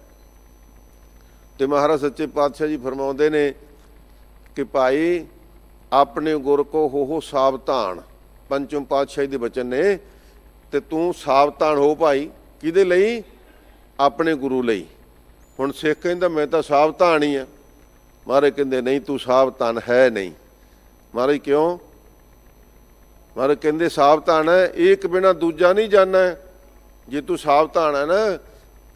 ਤੇ ਮਹਾਰਾਜ ਸੱਚੇ ਪਾਤਸ਼ਾਹ ਜੀ ਫਰਮਾਉਂਦੇ ਨੇ ਕਿ ਭਾਈ ਆਪਣੇ ਗੁਰ ਕੋ ਹੋ ਸਾਵਧਾਨ। ਪੰਚਮ ਪਾਤਸ਼ਾਹੀ ਦੇ ਬਚਨ ਨੇ, ਤੇ ਤੂੰ ਸਾਵਧਾਨ ਹੋ ਭਾਈ। ਕਿਹਦੇ ਲਈ? ਆਪਣੇ ਗੁਰੂ ਲਈ। ਹੁਣ ਸਿੱਖ ਕਹਿੰਦਾ ਮੈਂ ਤਾਂ ਸਾਵਧਾਨ ਹੀ ਹਾਂ। ਮਹਾਰਾਜ ਕਹਿੰਦੇ ਨਹੀਂ, ਤੂੰ ਸਾਵਧਾਨ ਹੈ ਨਹੀਂ। ਮਹਾਰਾਜ ਕਿਉਂ? ਮਹਾਰਾਜ ਕਹਿੰਦੇ ਸਾਵਧਾਨ ਹੈ, ਇੱਕ ਬਿਨਾਂ ਦੂਜਾ ਨਹੀਂ ਜਾਣਾ। ਜੇ ਤੂੰ ਸਾਵਧਾਨ ਹੈ ਨਾ,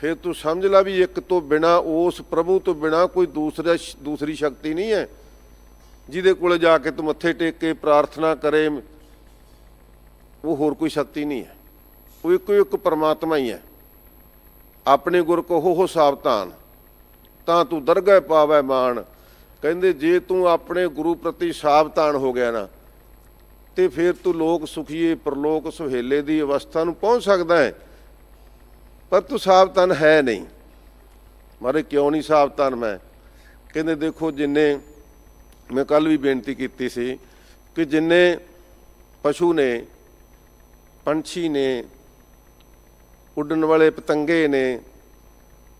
ਫਿਰ ਤੂੰ ਸਮਝ ਲਾ ਵੀ ਇੱਕ ਤੋਂ ਬਿਨਾਂ, ਉਸ ਪ੍ਰਭੂ ਤੋਂ ਬਿਨਾਂ ਕੋਈ ਦੂਸਰੀ ਸ਼ਕਤੀ ਨਹੀਂ ਹੈ ਜਿਹਦੇ ਕੋਲ ਜਾ ਕੇ ਤੂੰ ਮੱਥੇ ਟੇਕ ਕੇ ਪ੍ਰਾਰਥਨਾ ਕਰੇ। ਉਹ ਹੋਰ ਕੋਈ ਸ਼ਕਤੀ ਨਹੀਂ ਹੈ, ਉਹ ਇੱਕੋ ਇੱਕ ਪਰਮਾਤਮਾ ਹੀ ਹੈ। ਆਪਣੇ ਗੁਰ ਕੋ ਹੋ ਸਾਵਧਾਨ ਤਾਂ ਤੂੰ ਦਰਗਹਿ ਪਾਵੈ ਮਾਣ। ਕਹਿੰਦੇ ਜੇ ਤੂੰ ਆਪਣੇ ਗੁਰੂ ਪ੍ਰਤੀ ਸਾਵਧਾਨ ਹੋ ਗਿਆ ਨਾ, ਤੇ ਫਿਰ ਤੂੰ ਲੋਕ ਸੁਖੀਏ ਪ੍ਰਲੋਕ ਸੁਹੇਲੇ ਦੀ ਅਵਸਥਾ ਨੂੰ ਪਹੁੰਚ ਸਕਦਾ ਹੈ। ਪਰ ਤੂੰ ਸਾਵਧਾਨ ਹੈ ਨਹੀਂ। ਮਾਰੇ ਕਿਉਂ ਨਹੀਂ ਸਾਵਧਾਨ ਮੈਂ? ਕਹਿੰਦੇ ਦੇਖੋ, ਜਿੰਨੇ ਮੈਂ ਕੱਲ੍ਹ ਵੀ ਬੇਨਤੀ ਕੀਤੀ ਸੀ ਕਿ ਜਿੰਨੇ ਪਸ਼ੂ ਨੇ, ਪੰਛੀ ਨੇ, ਉੱਡਣ ਵਾਲੇ ਪਤੰਗੇ ਨੇ,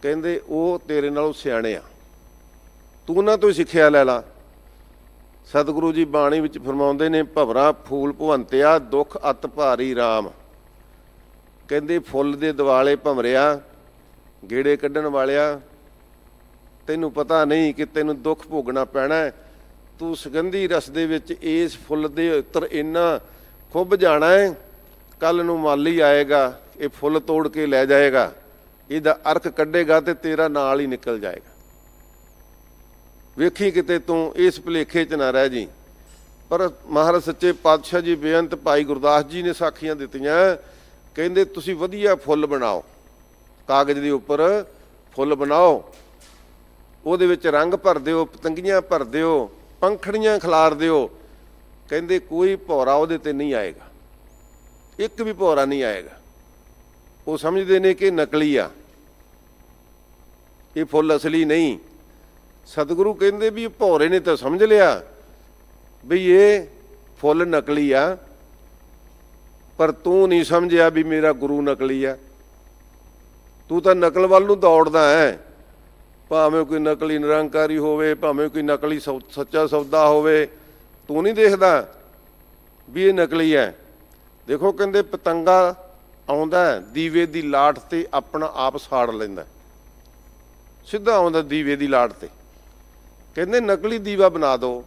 ਕਹਿੰਦੇ ਉਹ ਤੇਰੇ ਨਾਲੋਂ ਸਿਆਣੇ ਆ। ਤੂੰ ਉਹਨਾਂ ਤੋਂ ਹੀ ਸਿੱਖਿਆ ਲੈ ਲਾ। ਸਤਿਗੁਰੂ ਜੀ ਬਾਣੀ ਵਿੱਚ ਫਰਮਾਉਂਦੇ ਨੇ, ਭਵਰਾ ਫੂਲ ਭਵੰਤਿਆ ਦੁੱਖ ਅਤ ਭਾਰੀ ਰਾਮ। ਕਹਿੰਦੇ ਫੁੱਲ ਦੇ ਦਿਵਾਲੇ ਭੰਵਰਿਆ, ਗੇੜੇ ਕੱਢਣ ਵਾਲਿਆ, ਤੈਨੂੰ ਪਤਾ ਨਹੀਂ ਕਿ ਤੈਨੂੰ ਦੁੱਖ ਭੋਗਣਾ ਪੈਣਾ। ਤੂੰ ਸੁਗੰਧੀ ਰਸ ਦੇ ਵਿੱਚ ਇਸ ਫੁੱਲ ਦੇ ਉੱਤਰ ਇੰਨਾ ਖੁੱਭ ਜਾਣਾ ਹੈ, ਕੱਲ੍ਹ ਨੂੰ ਮਾਲੀ ਆਏਗਾ, ਇਹ ਫੁੱਲ ਤੋੜ ਕੇ ਲੈ ਜਾਏਗਾ, ਇਹਦਾ ਅਰਕ ਕੱਢੇਗਾ ਤੇ ਤੇਰਾ ਨਾਲ ਹੀ ਨਿਕਲ ਜਾਏਗਾ। ਵੇਖੀ ਕਿਤੇ ਤੂੰ ਇਸ ਭੁਲੇਖੇ 'ਚ ਨਾ ਰਹਿ ਜੀ। ਪਰ ਮਹਾਰਾਜ ਸੱਚੇ ਪਾਤਸ਼ਾਹ ਜੀ ਬੇਅੰਤ ਭਾਈ ਗੁਰਦਾਸ ਜੀ ਨੇ ਸਾਖੀਆਂ ਦਿੱਤੀਆਂ। ਕਹਿੰਦੇ ਤੁਸੀਂ ਵਧੀਆ ਫੁੱਲ ਬਣਾਓ, ਕਾਗਜ਼ ਦੇ ਉੱਪਰ ਫੁੱਲ ਬਣਾਓ, ਉਹਦੇ ਵਿੱਚ ਰੰਗ ਭਰ ਦਿਓ, ਪਤੰਗੀਆਂ ਭਰ ਦਿਓ, ਪੰਖੜੀਆਂ ਖਿਲਾਰ ਦਿਓ। ਕਹਿੰਦੇ ਕੋਈ ਭੌਰਾ ਉਹਦੇ 'ਤੇ ਨਹੀਂ ਆਏਗਾ, ਇੱਕ ਵੀ ਭੌਰਾ ਨਹੀਂ ਆਏਗਾ। ਉਹ ਸਮਝਦੇ ਨੇ ਕਿ ਨਕਲੀ ਆ, ਇਹ ਫੁੱਲ ਅਸਲੀ ਨਹੀਂ। ਸਤਿਗੁਰੂ ਕਹਿੰਦੇ ਵੀ ਭੌਰੇ ਨੇ ਤਾਂ ਸਮਝ ਲਿਆ ਵੀ ਇਹ ਫੁੱਲ ਨਕਲੀ ਆ, ਪਰ ਤੂੰ ਨਹੀਂ ਸਮਝਿਆ ਵੀ ਮੇਰਾ ਗੁਰੂ ਨਕਲੀ ਆ। ਤੂੰ ਤਾਂ ਨਕਲ ਵੱਲ ਨੂੰ ਦੌੜਦਾ ਹੈ। ਭਾਵੇਂ ਕੋਈ ਨਕਲੀ ਨਿਰੰਕਾਰੀ ਹੋਵੇ, ਭਾਵੇਂ ਕੋਈ ਨਕਲੀ ਸੱਚਾ ਸੌਦਾ ਹੋਵੇ, ਤੂੰ ਨਹੀਂ ਦੇਖਦਾ ਵੀ ਇਹ ਨਕਲੀ ਹੈ। ਦੇਖੋ ਕਹਿੰਦੇ ਪਤੰਗਾ ਆਉਂਦਾ ਦੀਵੇ ਦੀ ਲਾਟ ਤੇ ਆਪਣਾ ਆਪ ਸਾੜ ਲੈਂਦਾ, ਸਿੱਧਾ ਆਉਂਦਾ ਦੀਵੇ ਦੀ ਲਾਟ ਤੇ। ਕਹਿੰਦੇ ਨਕਲੀ ਦੀਵਾ ਬਣਾ ਦਿਓ,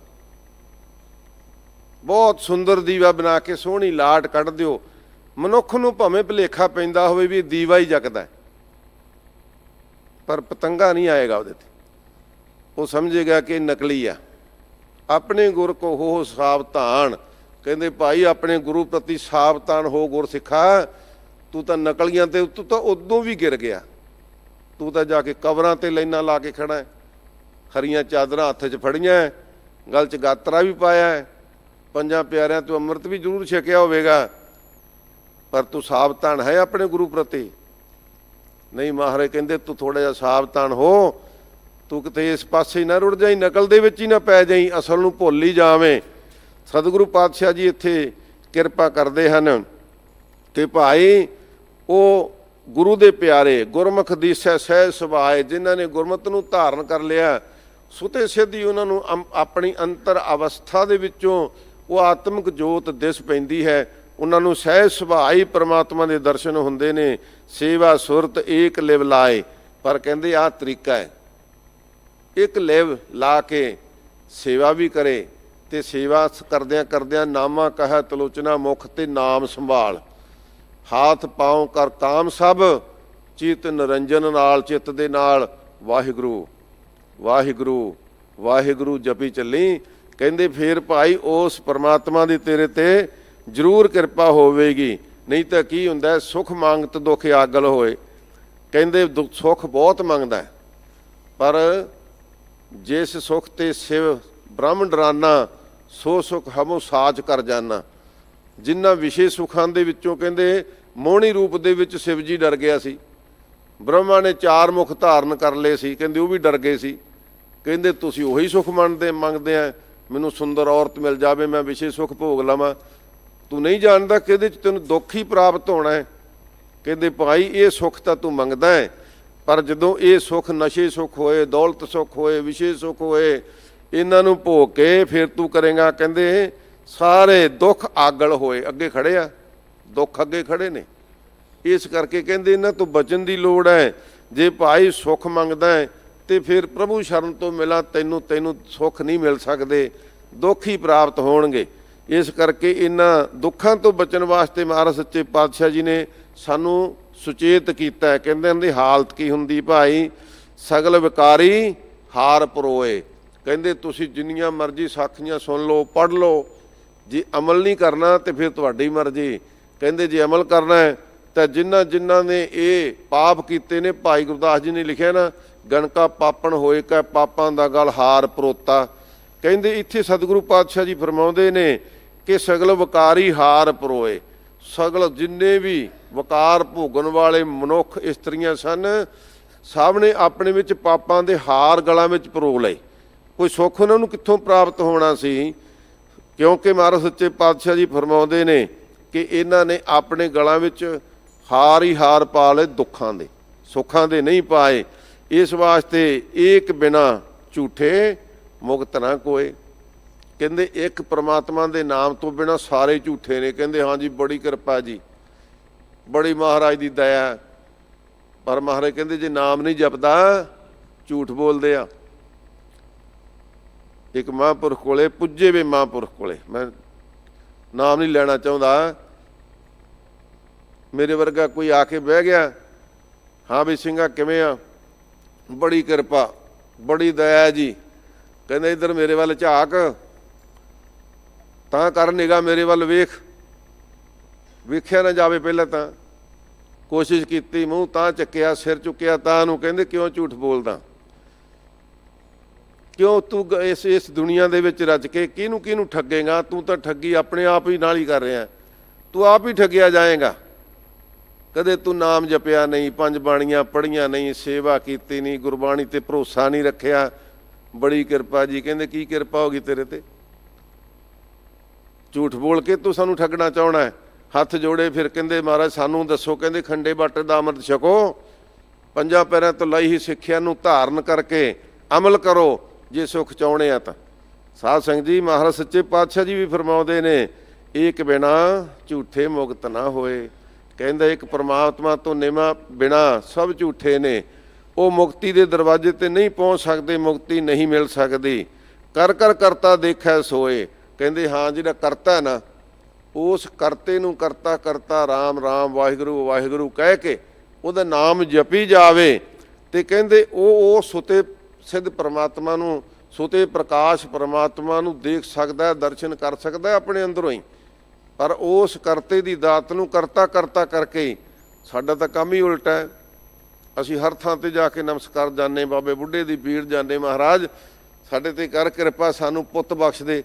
ਬਹੁਤ ਸੁੰਦਰ ਦੀਵਾ ਬਣਾ ਕੇ ਸੋਹਣੀ ਲਾਟ ਕੱਢ ਦਿਓ, ਮਨੁੱਖ ਨੂੰ ਭਾਵੇਂ ਭੁਲੇਖਾ ਪੈਂਦਾ ਹੋਵੇ ਵੀ ਦੀਵਾ ਹੀ ਜਗਦਾ, ਪਰ ਪਤੰਗਾ ਨਹੀਂ ਆਏਗਾ ਉਹਦੇ ਤੇ, ਉਹ ਸਮਝੇਗਾ ਕਿ ਨਕਲੀ ਆ। ਆਪਣੇ ਗੁਰ ਕੋ ਹੋ ਸਾਵਧਾਨ, ਕਹਿੰਦੇ ਭਾਈ ਆਪਣੇ ਗੁਰੂ ਪ੍ਰਤੀ ਸਾਵਧਾਨ ਹੋ ਗੁਰਸਿੱਖਾ, ਤੂੰ ਤਾਂ ਨਕਲੀਆਂ ਤੇ ਤੂੰ ਤਾਂ ਉਦੋਂ ਵੀ ਗਿਰ ਗਿਆ, ਤੂੰ ਤਾਂ ਜਾ ਕੇ ਕਬਰਾਂ ਤੇ ਲਾਈਨਾਂ ਲਾ ਕੇ ਖੜਾ ਹੈ, ਹਰੀਆਂ ਚਾਦਰਾਂ ਹੱਥ 'ਚ ਫੜੀਆਂ, ਗਲ 'ਚ ਗਾਤਰਾ ਵੀ ਪਾਇਆ, ਪੰਜਾਂ ਪਿਆਰਿਆਂ ਤੋਂ ਅੰਮ੍ਰਿਤ ਵੀ ਜ਼ਰੂਰ ਛਕਿਆ ਹੋਵੇਗਾ, ਪਰ ਤੂੰ ਸਾਵਧਾਨ ਹੈ ਆਪਣੇ ਗੁਰੂ ਪ੍ਰਤੀ ਨਹੀਂ। ਮਹਾਰਾਜ ਕਹਿੰਦੇ ਤੂੰ ਥੋੜ੍ਹਾ ਜਿਹਾ ਸਾਵਧਾਨ ਹੋ, ਤੂੰ ਕਿਤੇ ਇਸ ਪਾਸੇ ਨਾ ਰੁੜ ਜਾਈ, ਨਕਲ ਦੇ ਵਿੱਚ ਹੀ ਨਾ ਪੈ ਜਾਈ, ਅਸਲ ਨੂੰ ਭੁੱਲ ਹੀ ਜਾਵੇਂ। ਸਤਿਗੁਰੂ ਪਾਤਸ਼ਾਹ ਜੀ ਇੱਥੇ ਕਿਰਪਾ ਕਰਦੇ ਹਨ ਕਿ ਭਾਈ ਉਹ ਗੁਰੂ ਦੇ ਪਿਆਰੇ ਗੁਰਮੁਖ ਦੀਸੈ ਸਹਿਜ ਸੁਭਾਏ, ਜਿਨ੍ਹਾਂ ਨੇ ਗੁਰਮਤਿ ਨੂੰ ਧਾਰਨ ਕਰ ਲਿਆ, ਸੁਤੇ ਸਿੱਧੀ ਉਹਨਾਂ ਨੂੰ ਆਪਣੀ ਅੰਤਰ ਅਵਸਥਾ ਦੇ ਵਿੱਚੋਂ ਉਹ ਆਤਮਿਕ ਜੋਤ ਦਿਸ ਪੈਂਦੀ ਹੈ, ਉਹਨਾਂ ਨੂੰ ਸਹਿਜ ਸੁਭਾਅ ਹੀ ਪਰਮਾਤਮਾ ਦੇ ਦਰਸ਼ਨ ਹੁੰਦੇ ਨੇ। ਸੇਵਾ ਸੁਰਤ ਏਕ ਲਿਵ ਲਾਏ, ਪਰ ਕਹਿੰਦੇ ਆਹ ਤਰੀਕਾ ਹੈ, ਇੱਕ ਲਿਵ ਲਾ ਕੇ ਸੇਵਾ ਵੀ ਕਰੇ, ਤੇ ਸੇਵਾ ਕਰਦਿਆਂ ਕਰਦਿਆਂ ਨਾਮਾ ਕਹੈ ਤਲੋਚਨਾ ਮੁਖ ਤੇ ਨਾਮ ਸੰਭਾਲ, ਹਾਥ ਪਾਉ ਕਰ ਕਾਮ ਸਭ, ਚਿਤ ਨਿਰੰਜਨ ਨਾਲ ਚਿੱਤ ਦੇ ਨਾਲ ਵਾਹਿਗੁਰੂ ਵਾਹਿਗੁਰੂ ਵਾਹਿਗੁਰੂ ਜਪੀ ਚੱਲੀ। ਕਹਿੰਦੇ ਫੇਰ ਭਾਈ ਉਸ ਪਰਮਾਤਮਾ ਦੀ ਤੇਰੇ ਤੇ ਜ਼ਰੂਰ ਕਿਰਪਾ ਹੋਵੇਗੀ, ਨਹੀਂ ਤਾਂ ਕੀ ਹੁੰਦਾ ਸੁਖ ਮੰਗਤ ਦੁੱਖ ਆਗਲ ਹੋਏ। ਕਹਿੰਦੇ ਸੁੱਖ ਬਹੁਤ ਮੰਗਦਾ, ਪਰ ਜਿਸ ਸੁੱਖ ਤੇ ਸਿਵ ਬ੍ਰਹਮ ਡਰਾਨਾ, ਸੋ ਸੁਖ ਹਮੋ ਸਾਚ ਕਰ ਜਾਨਾ। ਜਿਨ੍ਹਾਂ ਵਿਸ਼ੇ ਸੁੱਖਾਂ ਦੇ ਵਿੱਚੋਂ ਕਹਿੰਦੇ ਮੋਹਣੀ ਰੂਪ ਦੇ ਵਿੱਚ ਸ਼ਿਵ ਜੀ ਡਰ ਗਿਆ ਸੀ, ਬ੍ਰਹਮਾ ਨੇ 4 ਮੁਖ ਧਾਰਨ ਕਰ ਲਏ ਸੀ, ਕਹਿੰਦੇ ਉਹ ਵੀ ਡਰ ਗਏ ਸੀ। ਕਹਿੰਦੇ ਤੁਸੀਂ ਉਹੀ ਸੁੱਖ ਮੰਗਦੇ ਆ, ਮੈਨੂੰ ਸੁੰਦਰ ਔਰਤ ਮਿਲ ਜਾਵੇ, ਮੈਂ ਵਿਸ਼ੇ ਸੁੱਖ ਭੋਗ ਲਵਾਂ। ਤੂੰ ਨਹੀਂ ਜਾਣਦਾ ਕਿ ਇਹਦੇ 'ਚ ਤੈਨੂੰ ਦੁੱਖ ਹੀ ਪ੍ਰਾਪਤ ਹੋਣਾ ਹੈ। ਕਹਿੰਦੇ ਭਾਈ ਇਹ ਸੁੱਖ ਤਾਂ ਤੂੰ ਮੰਗਦਾ ਹੈ, ਪਰ ਜਦੋਂ ਇਹ ਸੁੱਖ ਨਸ਼ੇ ਸੁੱਖ ਹੋਏ, ਦੌਲਤ ਸੁੱਖ ਹੋਏ, ਵਿਸ਼ੇ ਸੁੱਖ ਹੋਏ, ਇਹਨਾਂ ਨੂੰ ਭੋਗ ਕੇ ਫਿਰ ਤੂੰ ਕਰੇਗਾ। ਕਹਿੰਦੇ ਸਾਰੇ ਦੁੱਖ ਆਗਲ ਹੋਏ, ਅੱਗੇ ਖੜੇ ਆ, ਦੁੱਖ ਅੱਗੇ ਖੜੇ ਨੇ। ਇਸ ਕਰਕੇ ਕਹਿੰਦੇ ਇਹਨਾਂ ਤੋਂ ਬਚਣ ਦੀ ਲੋੜ ਹੈ। ਜੇ ਭਾਈ ਸੁੱਖ ਮੰਗਦਾ ਹੈ ਤੇ ਫਿਰ ਪ੍ਰਭੂ ਸ਼ਰਨ ਤੋਂ ਮਿਲਾ, ਤੈਨੂੰ ਸੁੱਖ ਨਹੀਂ ਮਿਲ ਸਕਦੇ, ਦੁੱਖ ਹੀ ਪ੍ਰਾਪਤ ਹੋਣਗੇ। ਇਸ ਕਰਕੇ ਇਹਨਾਂ ਦੁੱਖਾਂ ਤੋਂ ਬਚਣ ਵਾਸਤੇ ਮਹਾਰਾਜ ਸੱਚੇ ਪਾਤਸ਼ਾਹ ਜੀ ਨੇ ਸਾਨੂੰ ਸੁਚੇਤ ਕੀਤਾ ਹੈ। ਕਹਿੰਦੇ ਇਹਨਾਂ ਦੀ ਹਾਲਤ ਕੀ ਹੁੰਦੀ ਭਾਈ, ਸਗਲ ਵਿਕਾਰੀ ਹਾਰ ਪਰੋਏ। ਕਹਿੰਦੇ ਤੁਸੀਂ ਜਿੰਨੀਆਂ ਮਰਜ਼ੀ ਸਾਖੀਆਂ ਸੁਣ ਲਓ, ਪੜ੍ਹ ਲਓ, ਜੇ ਅਮਲ ਨਹੀਂ ਕਰਨਾ ਤੇ ਫਿਰ ਤੁਹਾਡੀ ਮਰਜ਼ੀ। ਕਹਿੰਦੇ ਜੇ ਅਮਲ ਕਰਨਾ ਹੈ ਤਾਂ ਜਿਨ੍ਹਾਂ ਨੇ ਇਹ ਪਾਪ ਕੀਤੇ ਨੇ, ਭਾਈ ਗੁਰਦਾਸ ਜੀ ਨੇ ਲਿਖਿਆ ਨਾ, ਗਣਕਾ ਪਾਪਣ ਹੋਏ ਕਾ ਪਾਪਾਂ ਦਾ ਗਲ ਹਾਰ ਪਰੋਤਾ। ਕਹਿੰਦੇ ਇੱਥੇ ਸਤਿਗੁਰੂ ਪਾਤਸ਼ਾਹ ਜੀ ਫਰਮਾਉਂਦੇ ਨੇ ਕਿ ਸਗਲ ਵਕਾਰੀ ਹਾਰ ਪਰੋਏ। ਸਗਲ ਜਿੰਨੇ ਵੀ ਵਕਾਰ ਭੋਗਣ ਵਾਲੇ ਮਨੁੱਖ ਇਸਤਰੀਆਂ ਸਨ, ਸਭ ਨੇ ਆਪਣੇ ਵਿੱਚ ਪਾਪਾਂ ਦੇ ਹਾਰ ਗਲਾਂ ਵਿੱਚ ਪਰੋ ਲਏ। ਕੋਈ ਸੁੱਖ ਉਹਨਾਂ ਨੂੰ ਕਿੱਥੋਂ ਪ੍ਰਾਪਤ ਹੋਣਾ ਸੀ, ਕਿਉਂਕਿ ਮਹਾਰਾਜ ਸੱਚੇ ਪਾਤਸ਼ਾਹ ਜੀ ਫਰਮਾਉਂਦੇ ਨੇ ਕਿ ਇਹਨਾਂ ਨੇ ਆਪਣੇ ਗਲਾਂ ਵਿੱਚ ਹਾਰ ਹੀ ਹਾਰ ਪਾ ਲਏ, ਦੁੱਖਾਂ ਦੇ, ਸੁੱਖਾਂ ਦੇ ਨਹੀਂ ਪਾਏ। ਇਸ ਵਾਸਤੇ ਏਕ ਬਿਨਾ ਝੂਠੇ ਮੁਕਤ ਨਾ ਕੋਏ। ਕਹਿੰਦੇ ਇੱਕ ਪ੍ਰਮਾਤਮਾ ਦੇ ਨਾਮ ਤੋਂ ਬਿਨਾ ਸਾਰੇ ਝੂਠੇ ਨੇ। ਕਹਿੰਦੇ ਹਾਂਜੀ ਬੜੀ ਕਿਰਪਾ ਜੀ, ਬੜੀ ਮਹਾਰਾਜ ਦੀ ਦਇਆ, ਪਰ ਮਹਾਰਾਜ ਕਹਿੰਦੇ ਜੇ ਨਾਮ ਨਹੀਂ ਜਪਦਾ ਝੂਠ ਬੋਲਦੇ ਆ। ਇੱਕ ਮਹਾਂਪੁਰਖ ਕੋਲੇ ਪੁੱਜੇ ਵੇ, ਮਹਾਂਪੁਰਖ ਕੋਲੇ, ਮੈਂ ਨਾਮ ਨਹੀਂ ਲੈਣਾ ਚਾਹੁੰਦਾ, ਮੇਰੇ ਵਰਗਾ ਕੋਈ ਆ ਕੇ ਬਹਿ ਗਿਆ, ਹਾਂ ਵੀ ਸਿੰਘਾ ਕਿਵੇਂ ਆ, ਬੜੀ ਕਿਰਪਾ ਬੜੀ ਦਇਆ ਜੀ। ਕਹਿੰਦੇ ਇੱਧਰ ਮੇਰੇ ਵੱਲ ਝਾਕ, ਤਾਂ ਕਰ ਨਿਗਾਹ ਮੇਰੇ ਵੱਲ ਵੇਖ। ਵੇਖਿਆ ਨਾ ਜਾਵੇ, ਪਹਿਲਾਂ ਤਾਂ ਕੋਸ਼ਿਸ਼ ਕੀਤੀ, ਮੂੰਹ ਤਾਂ ਚੱਕਿਆ, ਸਿਰ ਚੁੱਕਿਆ ਤਾਂ ਨੂੰ। ਕਹਿੰਦੇ ਕਿਉਂ ਝੂਠ ਬੋਲਦਾ, ਕਿਉਂ ਤੂੰ ਇਸ ਦੁਨੀਆ ਦੇ ਵਿੱਚ ਰਚ ਕੇ ਕਿਹਨੂੰ ਠੱਗੇਗਾ? ਤੂੰ ਤਾਂ ਠੱਗੀ ਆਪਣੇ ਆਪ ਹੀ ਨਾਲ ਹੀ ਕਰ ਰਿਹਾ, ਤੂੰ ਆਪ ਹੀ ਠੱਗਿਆ ਜਾਏਗਾ। ਕਦੇ ਤੂੰ ਨਾਮ ਜਪਿਆ ਨਹੀਂ, 5 ਬਾਣੀਆਂ ਪੜ੍ਹੀਆਂ ਨਹੀਂ, ਸੇਵਾ ਕੀਤੀ ਨਹੀਂ, ਗੁਰਬਾਣੀ ਤੇ ਭਰੋਸਾ ਨਹੀਂ ਰੱਖਿਆ। ਬੜੀ ਕਿਰਪਾ ਜੀ। ਕਹਿੰਦੇ ਕੀ ਕਿਰਪਾ ਹੋ ਗਈ ਤੇਰੇ ਤੇ? ਝੂਠ ਬੋਲ ਕੇ ਤੂੰ ਸਾਨੂੰ ਠੱਗਣਾ ਚਾਹੁੰਦਾ ਹੈ? ਹੱਥ ਜੋੜੇ ਫਿਰ ਕਹਿੰਦੇ ਮਹਾਰਾਜ ਸਾਨੂੰ ਦੱਸੋ। ਕਹਿੰਦੇ ਖੰਡੇ ਬਾਟੇ ਦਾ ਅੰਮ੍ਰਿਤ ਛਕੋ, 5 ਪੈਰਾਂ ਤੋਂ ਲਈ ਹੀ ਸਿੱਖਿਆ ਨੂੰ ਧਾਰਨ ਕਰਕੇ ਅਮਲ ਕਰੋ, ਜੇ ਸੁੱਖ ਚਾਹੁੰਦੇ ਆ ਤਾਂ। ਸਾਧ ਸੰਗਤ ਜੀ, ਮਹਾਰਾਜ ਸੱਚੇ ਪਾਤਸ਼ਾਹ ਜੀ ਵੀ ਫਰਮਾਉਂਦੇ ਨੇ ਏਕ ਬਿਨਾ ਝੂਠੇ ਮੁਕਤ ਨਾ ਹੋਏ। ਕਹਿੰਦਾ ਇੱਕ ਪਰਮਾਤਮਾ ਤੋਂ ਨਿਮਾ ਬਿਨਾ ਸਭ ਝੂਠੇ ਨੇ, ਉਹ ਮੁਕਤੀ ਦੇ ਦਰਵਾਜ਼ੇ ਤੇ ਨਹੀਂ ਪਹੁੰਚ ਸਕਦੇ, ਮੁਕਤੀ ਨਹੀਂ ਮਿਲ ਸਕਦੀ। ਕਰ ਕਰ ਕਰਤਾ ਦੇਖੈ ਸੋਏ। ਕਹਿੰਦੇ ਹਾਂ ਜਿਹੜਾ ਕਰਤਾ ਹੈ ਨਾ, ਉਸ ਕਰਤੇ ਨੂੰ ਕਰਤਾ ਕਰਤਾ ਰਾਮ ਰਾਮ ਵਾਹਿਗੁਰੂ ਵਾਹਿਗੁਰੂ ਕਹਿ ਕੇ ਉਹਦਾ ਨਾਮ ਜਪੀ ਜਾਵੇ ਤੇ ਕਹਿੰਦੇ ਉਹ ਸੁਤੇ ਸਿੱਧ ਪਰਮਾਤਮਾ ਨੂੰ, ਸੁਤੇ ਪ੍ਰਕਾਸ਼ ਪਰਮਾਤਮਾ ਨੂੰ ਦੇਖ ਸਕਦਾ, ਦਰਸ਼ਨ ਕਰ ਸਕਦਾ ਆਪਣੇ ਅੰਦਰੋਂ ਹੀ। ਪਰ ਉਸ ਕਰਤੇ ਦੀ ਦਾਤ ਨੂੰ ਕਰਤਾ ਕਰਤਾ ਕਰਕੇ ਸਾਡਾ ਤਾਂ ਕੰਮ ਹੀ ਉਲਟਾ ਹੈ। ਅਸੀਂ ਹਰ ਥਾਂ ਤੇ ਜਾ ਕੇ ਨਮਸਕਾਰ ਜਾਂਦੇ, ਬਾਬੇ ਬੁੱਢੇ ਦੀ ਪੀੜ ਜਾਂਦੇ, ਮਹਾਰਾਜ ਸਾਡੇ ਤੇ ਕਰ ਕਿਰਪਾ, ਸਾਨੂੰ ਪੁੱਤ ਬਖਸ਼ ਦੇ।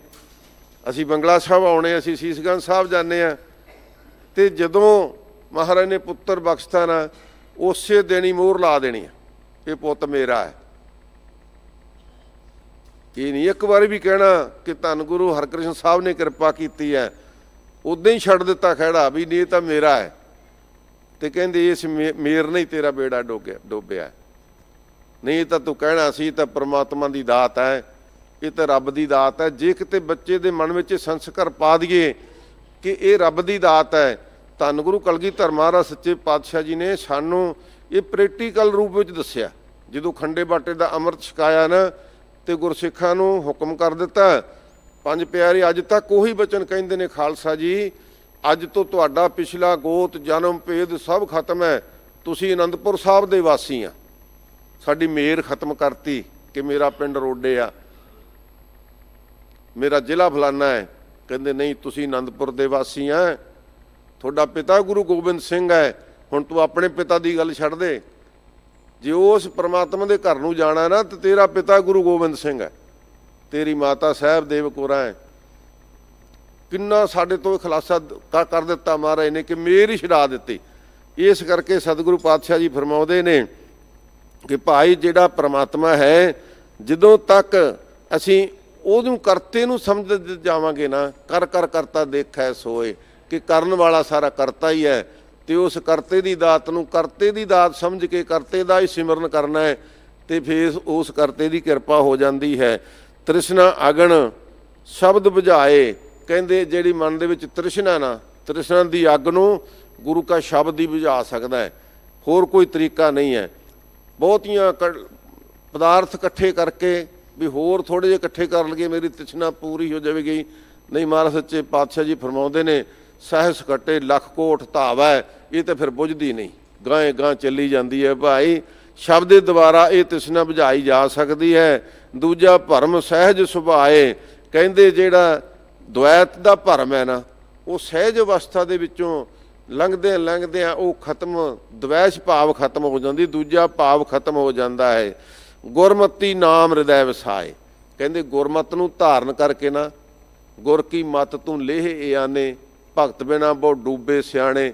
ਅਸੀਂ ਬੰਗਲਾ ਸਾਹਿਬ ਆਉਣੇ, ਅਸੀਂ ਸੀਸਗੰਜ ਸਾਹਿਬ ਜਾਂਦੇ ਹਾਂ, ਤੇ ਜਦੋਂ ਮਹਾਰਾਜ ਨੇ ਪੁੱਤਰ ਬਖਸ਼ਤਾ ਨਾ, ਉਸੇ ਦਿਨ ਹੀ ਮੋਹਰ ਲਾ ਦੇਣੀ, ਇਹ ਪੁੱਤ ਮੇਰਾ ਹੈ। ਇਹ ਨਹੀਂ ਇੱਕ ਵਾਰੀ ਵੀ ਕਹਿਣਾ ਕਿ ਧੰਨ ਗੁਰੂ ਹਰਕ੍ਰਿਸ਼ਨ ਸਾਹਿਬ ਨੇ ਕਿਰਪਾ ਕੀਤੀ ਹੈ, ਉੱਦਾਂ ਹੀ ਛੱਡ ਦਿੱਤਾ ਖਹਿੜਾ ਵੀ ਨਹੀਂ ਇਹ ਤਾਂ ਮੇਰਾ ਹੈ। ਤੇ ਕਹਿੰਦੇ ਇਸ ਮੇਰ ਨਹੀਂ ਤੇਰਾ ਬੇੜਾ ਡੋਬਿਆ, ਨਹੀਂ ਤਾਂ ਤੂੰ ਕਹਿਣਾ ਸੀ ਤਾਂ ਪਰਮਾਤਮਾ ਦੀ ਦਾਤ ਹੈ, ਇਹ ਤਾਂ ਰੱਬ ਦੀ ਦਾਤ ਹੈ। ਜੇ ਕਿਤੇ ਬੱਚੇ ਦੇ ਮਨ ਵਿੱਚ ਸੰਸਕਾਰ ਪਾ ਦਈਏ ਕਿ ਇਹ ਰੱਬ ਦੀ ਦਾਤ ਹੈ, ਧੰਨ ਗੁਰੂ ਕਲਗੀਧਰ ਮਹਾਰਾਜ ਸੱਚੇ ਪਾਤਸ਼ਾਹ ਜੀ ਨੇ ਸਾਨੂੰ ਇਹ ਪ੍ਰੈਕਟੀਕਲ ਰੂਪ ਵਿੱਚ ਦੱਸਿਆ। ਜਦੋਂ ਖੰਡੇ ਬਾਟੇ ਦਾ ਅੰਮ੍ਰਿਤ ਛਕਾਇਆ ਨਾ, ਤੇ ਗੁਰਸਿੱਖਾਂ ਨੂੰ ਹੁਕਮ ਕਰ ਦਿੱਤਾ, ਪੰਜ ਪਿਆਰੇ ਅੱਜ ਤੱਕ ਉਹੀ ਬਚਨ ਕਹਿੰਦੇ ਨੇ, ਖਾਲਸਾ ਜੀ ਅੱਜ ਤੋਂ ਤੁਹਾਡਾ ਪਿਛਲਾ ਗੋਤ ਜਨਮ ਭੇਦ ਸਭ ਖਤਮ ਹੈ, ਤੁਸੀਂ ਅਨੰਦਪੁਰ ਸਾਹਿਬ ਦੇ ਵਾਸੀ ਆ। ਸਾਡੀ ਮੇਰ ਖਤਮ ਕਰਤੀ ਕਿ ਮੇਰਾ ਪਿੰਡ ਰੋਡੇ ਆ, ਮੇਰਾ ਜ਼ਿਲ੍ਹਾ ਫਲਾਨਾ ਹੈ। ਕਹਿੰਦੇ ਨਹੀਂ, ਤੁਸੀਂ ਅਨੰਦਪੁਰ ਦੇ ਵਾਸੀ ਆ, ਤੁਹਾਡਾ ਪਿਤਾ ਗੁਰੂ ਗੋਬਿੰਦ ਸਿੰਘ ਹੈ, ਹੁਣ ਤੂੰ ਆਪਣੇ ਪਿਤਾ ਦੀ ਗੱਲ ਛੱਡ ਦੇ। ਜੇ ਉਸ ਪਰਮਾਤਮਾ ਦੇ ਘਰ ਨੂੰ ਜਾਣਾ ਨਾ, ਤੇ ਤੇਰਾ ਪਿਤਾ ਗੁਰੂ ਗੋਬਿੰਦ ਸਿੰਘ ਹੈ, ਤੇਰੀ ਮਾਤਾ ਸਾਹਿਬ ਦੇਵ ਕੌਰਾਂ ਹੈ। ਕਿੰਨਾ ਸਾਡੇ ਤੋਂ ਖੁਲਾਸਾ ਕਰ ਦਿੱਤਾ ਮਹਾਰਾਜ ਨੇ ਕਿ ਮੇਰ ਹੀ ਛਡਾ ਦਿੱਤੀ। ਇਸ ਕਰਕੇ ਸਤਿਗੁਰੂ ਪਾਤਸ਼ਾਹ ਜੀ ਫਰਮਾਉਂਦੇ ਨੇ ਕਿ ਭਾਈ ਜਿਹੜਾ ਪਰਮਾਤਮਾ ਹੈ, ਜਦੋਂ ਤੱਕ ਅਸੀਂ ਉਹਨੂੰ ਕਰਤੇ ਨੂੰ ਸਮਝ ਜਾਵਾਂਗੇ ਨਾ, ਕਰ ਕਰ ਕਰਤਾ ਦੇਖੈ ਸੋਏ, ਕਿ ਕਰਨ ਵਾਲਾ ਸਾਰਾ ਕਰਤਾ ਹੀ ਹੈ, ਤੇ ਉਸ ਕਰਤੇ ਦੀ ਦਾਤ ਨੂੰ ਕਰਤੇ ਦੀ ਦਾਤ ਸਮਝ ਕੇ ਕਰਤੇ ਦਾ ਹੀ ਸਿਮਰਨ ਕਰਨਾ ਹੈ, ਤੇ ਫਿਰ ਉਸ ਕਰਤੇ ਦੀ ਕਿਰਪਾ ਹੋ ਜਾਂਦੀ ਹੈ। ਤ੍ਰਿਸ਼ਨਾ ਅਗਨ ਸ਼ਬਦ ਬੁਝਾਏ। ਕਹਿੰਦੇ ਜਿਹੜੀ ਮਨ ਦੇ ਵਿੱਚ ਤ੍ਰਿਸ਼ਨਾ ਨਾ, ਤ੍ਰਿਸ਼ਨਾ ਦੀ ਅੱਗ ਨੂੰ ਗੁਰੂ ਕਾ ਸ਼ਬਦ ਹੀ ਬੁਝਾ ਸਕਦਾ ਹੈ, ਹੋਰ ਕੋਈ ਤਰੀਕਾ ਨਹੀਂ ਹੈ। ਬਹੁਤੀਆਂ ਪਦਾਰਥ ਇਕੱਠੇ ਕਰਕੇ ਵੀ ਹੋਰ ਥੋੜ੍ਹੇ ਜਿਹੇ ਇਕੱਠੇ ਕਰ ਲਈਏ ਮੇਰੀ ਤ੍ਰਿਸ਼ਨਾ ਪੂਰੀ ਹੋ ਜਾਵੇਗੀ, ਨਹੀਂ। ਮਹਾਰਾਜ ਸੱਚੇ ਪਾਤਸ਼ਾਹ ਜੀ ਫਰਮਾਉਂਦੇ ਨੇ, ਸਹਿਸ ਕੱਟੇ ਲੱਖ ਕੋਟ ਧਾਵਾ, ਇਹ ਤਾਂ ਫਿਰ ਬੁਝਦੀ ਨਹੀਂ, ਗਾਂ ਗਾਂ ਚੱਲੀ ਜਾਂਦੀ ਹੈ। ਭਾਈ ਸ਼ਬਦ ਦੇ ਦੁਆਰਾ ਇਹ ਤ੍ਰਿਸ਼ਨਾ ਬੁਝਾਈ ਜਾ ਸਕਦੀ ਹੈ। ਦੂਜਾ ਭਰਮ ਸਹਿਜ ਸੁਭਾਏ। ਕਹਿੰਦੇ ਜਿਹੜਾ ਦੁਐਤ ਦਾ ਭਰਮ ਹੈ ਨਾ, ਉਹ ਸਹਿਜ ਅਵਸਥਾ ਦੇ ਵਿੱਚੋਂ ਲੰਘਦਿਆਂ ਲੰਘਦਿਆਂ ਉਹ ਖਤਮ, ਦਵੈਸ਼ ਭਾਵ ਖਤਮ ਹੋ ਜਾਂਦੀ, ਦੂਜਾ ਭਾਵ ਖਤਮ ਹੋ ਜਾਂਦਾ ਹੈ। ਗੁਰਮਤੀ ਨਾਮ ਹਿਰਦੈ ਵਸਾਏ। ਕਹਿੰਦੇ ਗੁਰਮਤ ਨੂੰ ਧਾਰਨ ਕਰਕੇ ਨਾ, ਗੁਰ ਕੀ ਮਤ ਤੂੰ ਲੇਹ ਏ ਆਨੇ, ਭਗਤ ਬਿਨਾ ਬਹੁ ਡੂਬੇ ਸਿਆਣੇ।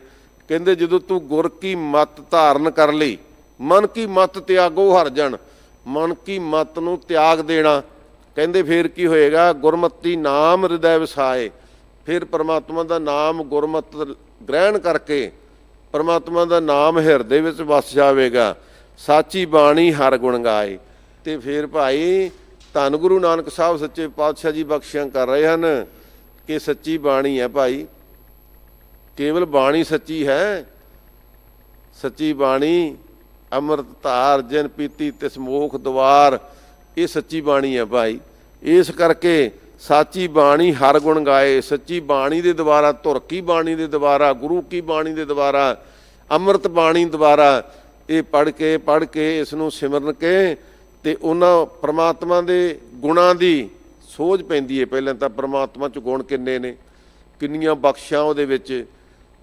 ਕਹਿੰਦੇ ਜਦੋਂ ਤੂੰ ਗੁਰ ਕੀ ਮਤ ਧਾਰਨ ਕਰ ਲਈ, ਮਨ ਕੀ ਮਤ ਤਿਆਗੋ ਹਰ ਜਨ, ਮਨ ਕੀ ਮਤ ਨੂੰ ਤਿਆਗ ਦੇਣਾ। ਕਹਿੰਦੇ ਫਿਰ ਕੀ ਹੋਏਗਾ, ਗੁਰਮਤੀ ਨਾਮ ਹਿਰਦੈ ਵਸਾਏ। ਫਿਰ ਪਰਮਾਤਮਾ ਦਾ ਨਾਮ ਗੁਰਮਤ ਗ੍ਰਹਿਣ ਕਰਕੇ ਪਰਮਾਤਮਾ ਦਾ ਨਾਮ ਹਿਰਦੇ ਵਿੱਚ ਵਸ ਜਾਵੇਗਾ। ਸਾਚੀ ਬਾਣੀ ਹਰ ਗੁਣ ਗਾਏ। ਤੇ ਫਿਰ ਭਾਈ ਧੰਨ ਗੁਰੂ ਨਾਨਕ ਸਾਹਿਬ ਸੱਚੇ ਪਾਤਸ਼ਾਹ ਜੀ ਬਖਸ਼ਿਸ਼ਾਂ ਕਰ ਰਹੇ ਹਨ ਕਿ ਸੱਚੀ ਬਾਣੀ ਹੈ ਭਾਈ, ਕੇਵਲ ਬਾਣੀ ਸੱਚੀ ਹੈ। ਸੱਚੀ ਬਾਣੀ ਅੰਮ੍ਰਿਤ ਧਾਰ ਜਿਨ ਪੀਤੀ ਤਿਸ ਮੋਖ ਦੁਆਰ, ਇਹ ਸੱਚੀ ਬਾਣੀ ਹੈ ਭਾਈ। ਇਸ ਕਰਕੇ ਸਾਚੀ ਬਾਣੀ ਹਰ ਗੁਣ ਗਾਏ। ਸੱਚੀ ਬਾਣੀ ਦੇ ਦੁਆਰਾ, ਧੁਰ ਕੀ ਬਾਣੀ ਦੇ ਦੁਆਰਾ, ਗੁਰੂ ਕੀ ਬਾਣੀ ਦੇ ਦੁਆਰਾ, ਅੰਮ੍ਰਿਤ ਬਾਣੀ ਦੁਆਰਾ ਇਹ ਪੜ੍ਹ ਕੇ ਇਸ ਨੂੰ ਸਿਮਰਨ ਕੇ ਤੇ ਉਹਨਾਂ ਪਰਮਾਤਮਾ ਦੇ ਗੁਣਾਂ ਦੀ ਸੋਝ ਪੈਂਦੀ ਹੈ। ਪਹਿਲਾਂ ਤਾਂ ਪਰਮਾਤਮਾ 'ਚ ਗੁਣ ਕਿੰਨੇ ਨੇ, ਕਿੰਨੀਆਂ ਬਖਸ਼ਾਂ ਉਹਦੇ ਵਿੱਚ।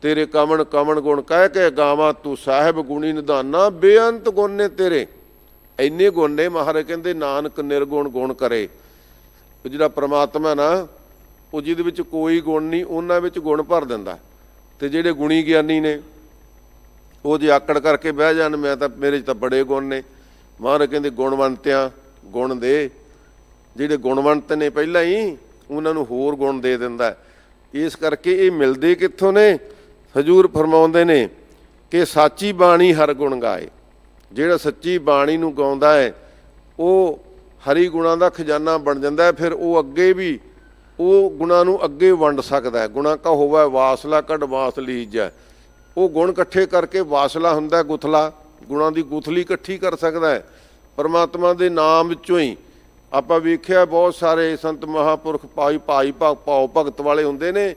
ਤੇਰੇ ਕਮਣ ਕਮਣ ਗੁਣ ਕਹਿ ਕੇ ਗਾਵਾਂ, ਤੂੰ ਸਾਹਿਬ ਗੁਣੀ ਨਿਧਾਨਾ, ਬੇਅੰਤ ਗੁਣ ਨੇ ਤੇਰੇ। ਇੰਨੇ ਗੁਣ ਨੇ, ਮਹਾਰਾਜ ਕਹਿੰਦੇ ਨਾਨਕ ਨਿਰਗੁਣ ਗੁਣ ਕਰੇ। ਜਿਹੜਾ ਪਰਮਾਤਮਾ ਨਾ, ਉਹ ਜਿਹਦੇ ਵਿੱਚ ਕੋਈ ਗੁਣ ਨਹੀਂ, ਉਹਨਾਂ ਵਿੱਚ ਗੁਣ ਭਰ ਦਿੰਦਾ। ਤੇ ਜਿਹੜੇ ਗੁਣੀ ਗਿਆਨੀ ਨੇ, ਉਹ ਜੇ ਆਕੜ ਕਰਕੇ ਬਹਿ ਜਾਣ, ਮੈਂ ਤਾਂ ਮੇਰੇ 'ਚ ਤਾਂ ਬੜੇ ਗੁਣ ਨੇ, ਮਹਾਰਾਜ ਕਹਿੰਦੇ ਗੁਣਵੰਤਿਆਂ ਗੁਣ ਦੇ। ਜਿਹੜੇ ਗੁਣਵੰਤ ਨੇ ਪਹਿਲਾਂ ਹੀ, ਉਹਨਾਂ ਨੂੰ ਹੋਰ ਗੁਣ ਦੇ ਦਿੰਦਾ। ਇਸ ਕਰਕੇ ਇਹ ਮਿਲਦੇ ਕਿੱਥੋਂ ਨੇ? ਹਜ਼ੂਰ ਫਰਮਾਉਂਦੇ ਨੇ ਕਿ ਸਾਚੀ ਬਾਣੀ ਹਰ ਗੁਣ ਗਾਏ। ਜਿਹੜਾ ਸੱਚੀ ਬਾਣੀ ਨੂੰ ਗਾਉਂਦਾ ਹੈ, ਉਹ ਹਰੀ ਗੁਣਾਂ ਦਾ ਖਜ਼ਾਨਾ ਬਣ ਜਾਂਦਾ ਹੈ। ਫਿਰ ਉਹ ਅੱਗੇ ਵੀ ਉਹ ਗੁਣਾਂ ਨੂੰ ਅੱਗੇ ਵੰਡ ਸਕਦਾ ਹੈ। ਗੁਣਾ ਕਾ ਹੋਵੇ ਵਾਸਲਾ ਕੱਢ ਵਾਸ ਲੀਜੈ, ਉਹ ਗੁਣ ਇਕੱਠੇ ਕਰਕੇ ਵਾਸਲਾ ਹੁੰਦਾ ਗੁਥਲਾ, ਗੁਣਾਂ ਦੀ ਗੁਥਲੀ ਇਕੱਠੀ ਕਰ ਸਕਦਾ ਹੈ। ਪਰਮਾਤਮਾ ਦੇ ਨਾਮ ਵਿੱਚੋਂ ਹੀ ਆਪਾਂ ਵੇਖਿਆ ਬਹੁਤ ਸਾਰੇ ਸੰਤ ਮਹਾਂਪੁਰਖ ਭਾਉ ਭਗਤ ਵਾਲੇ ਹੁੰਦੇ ਨੇ,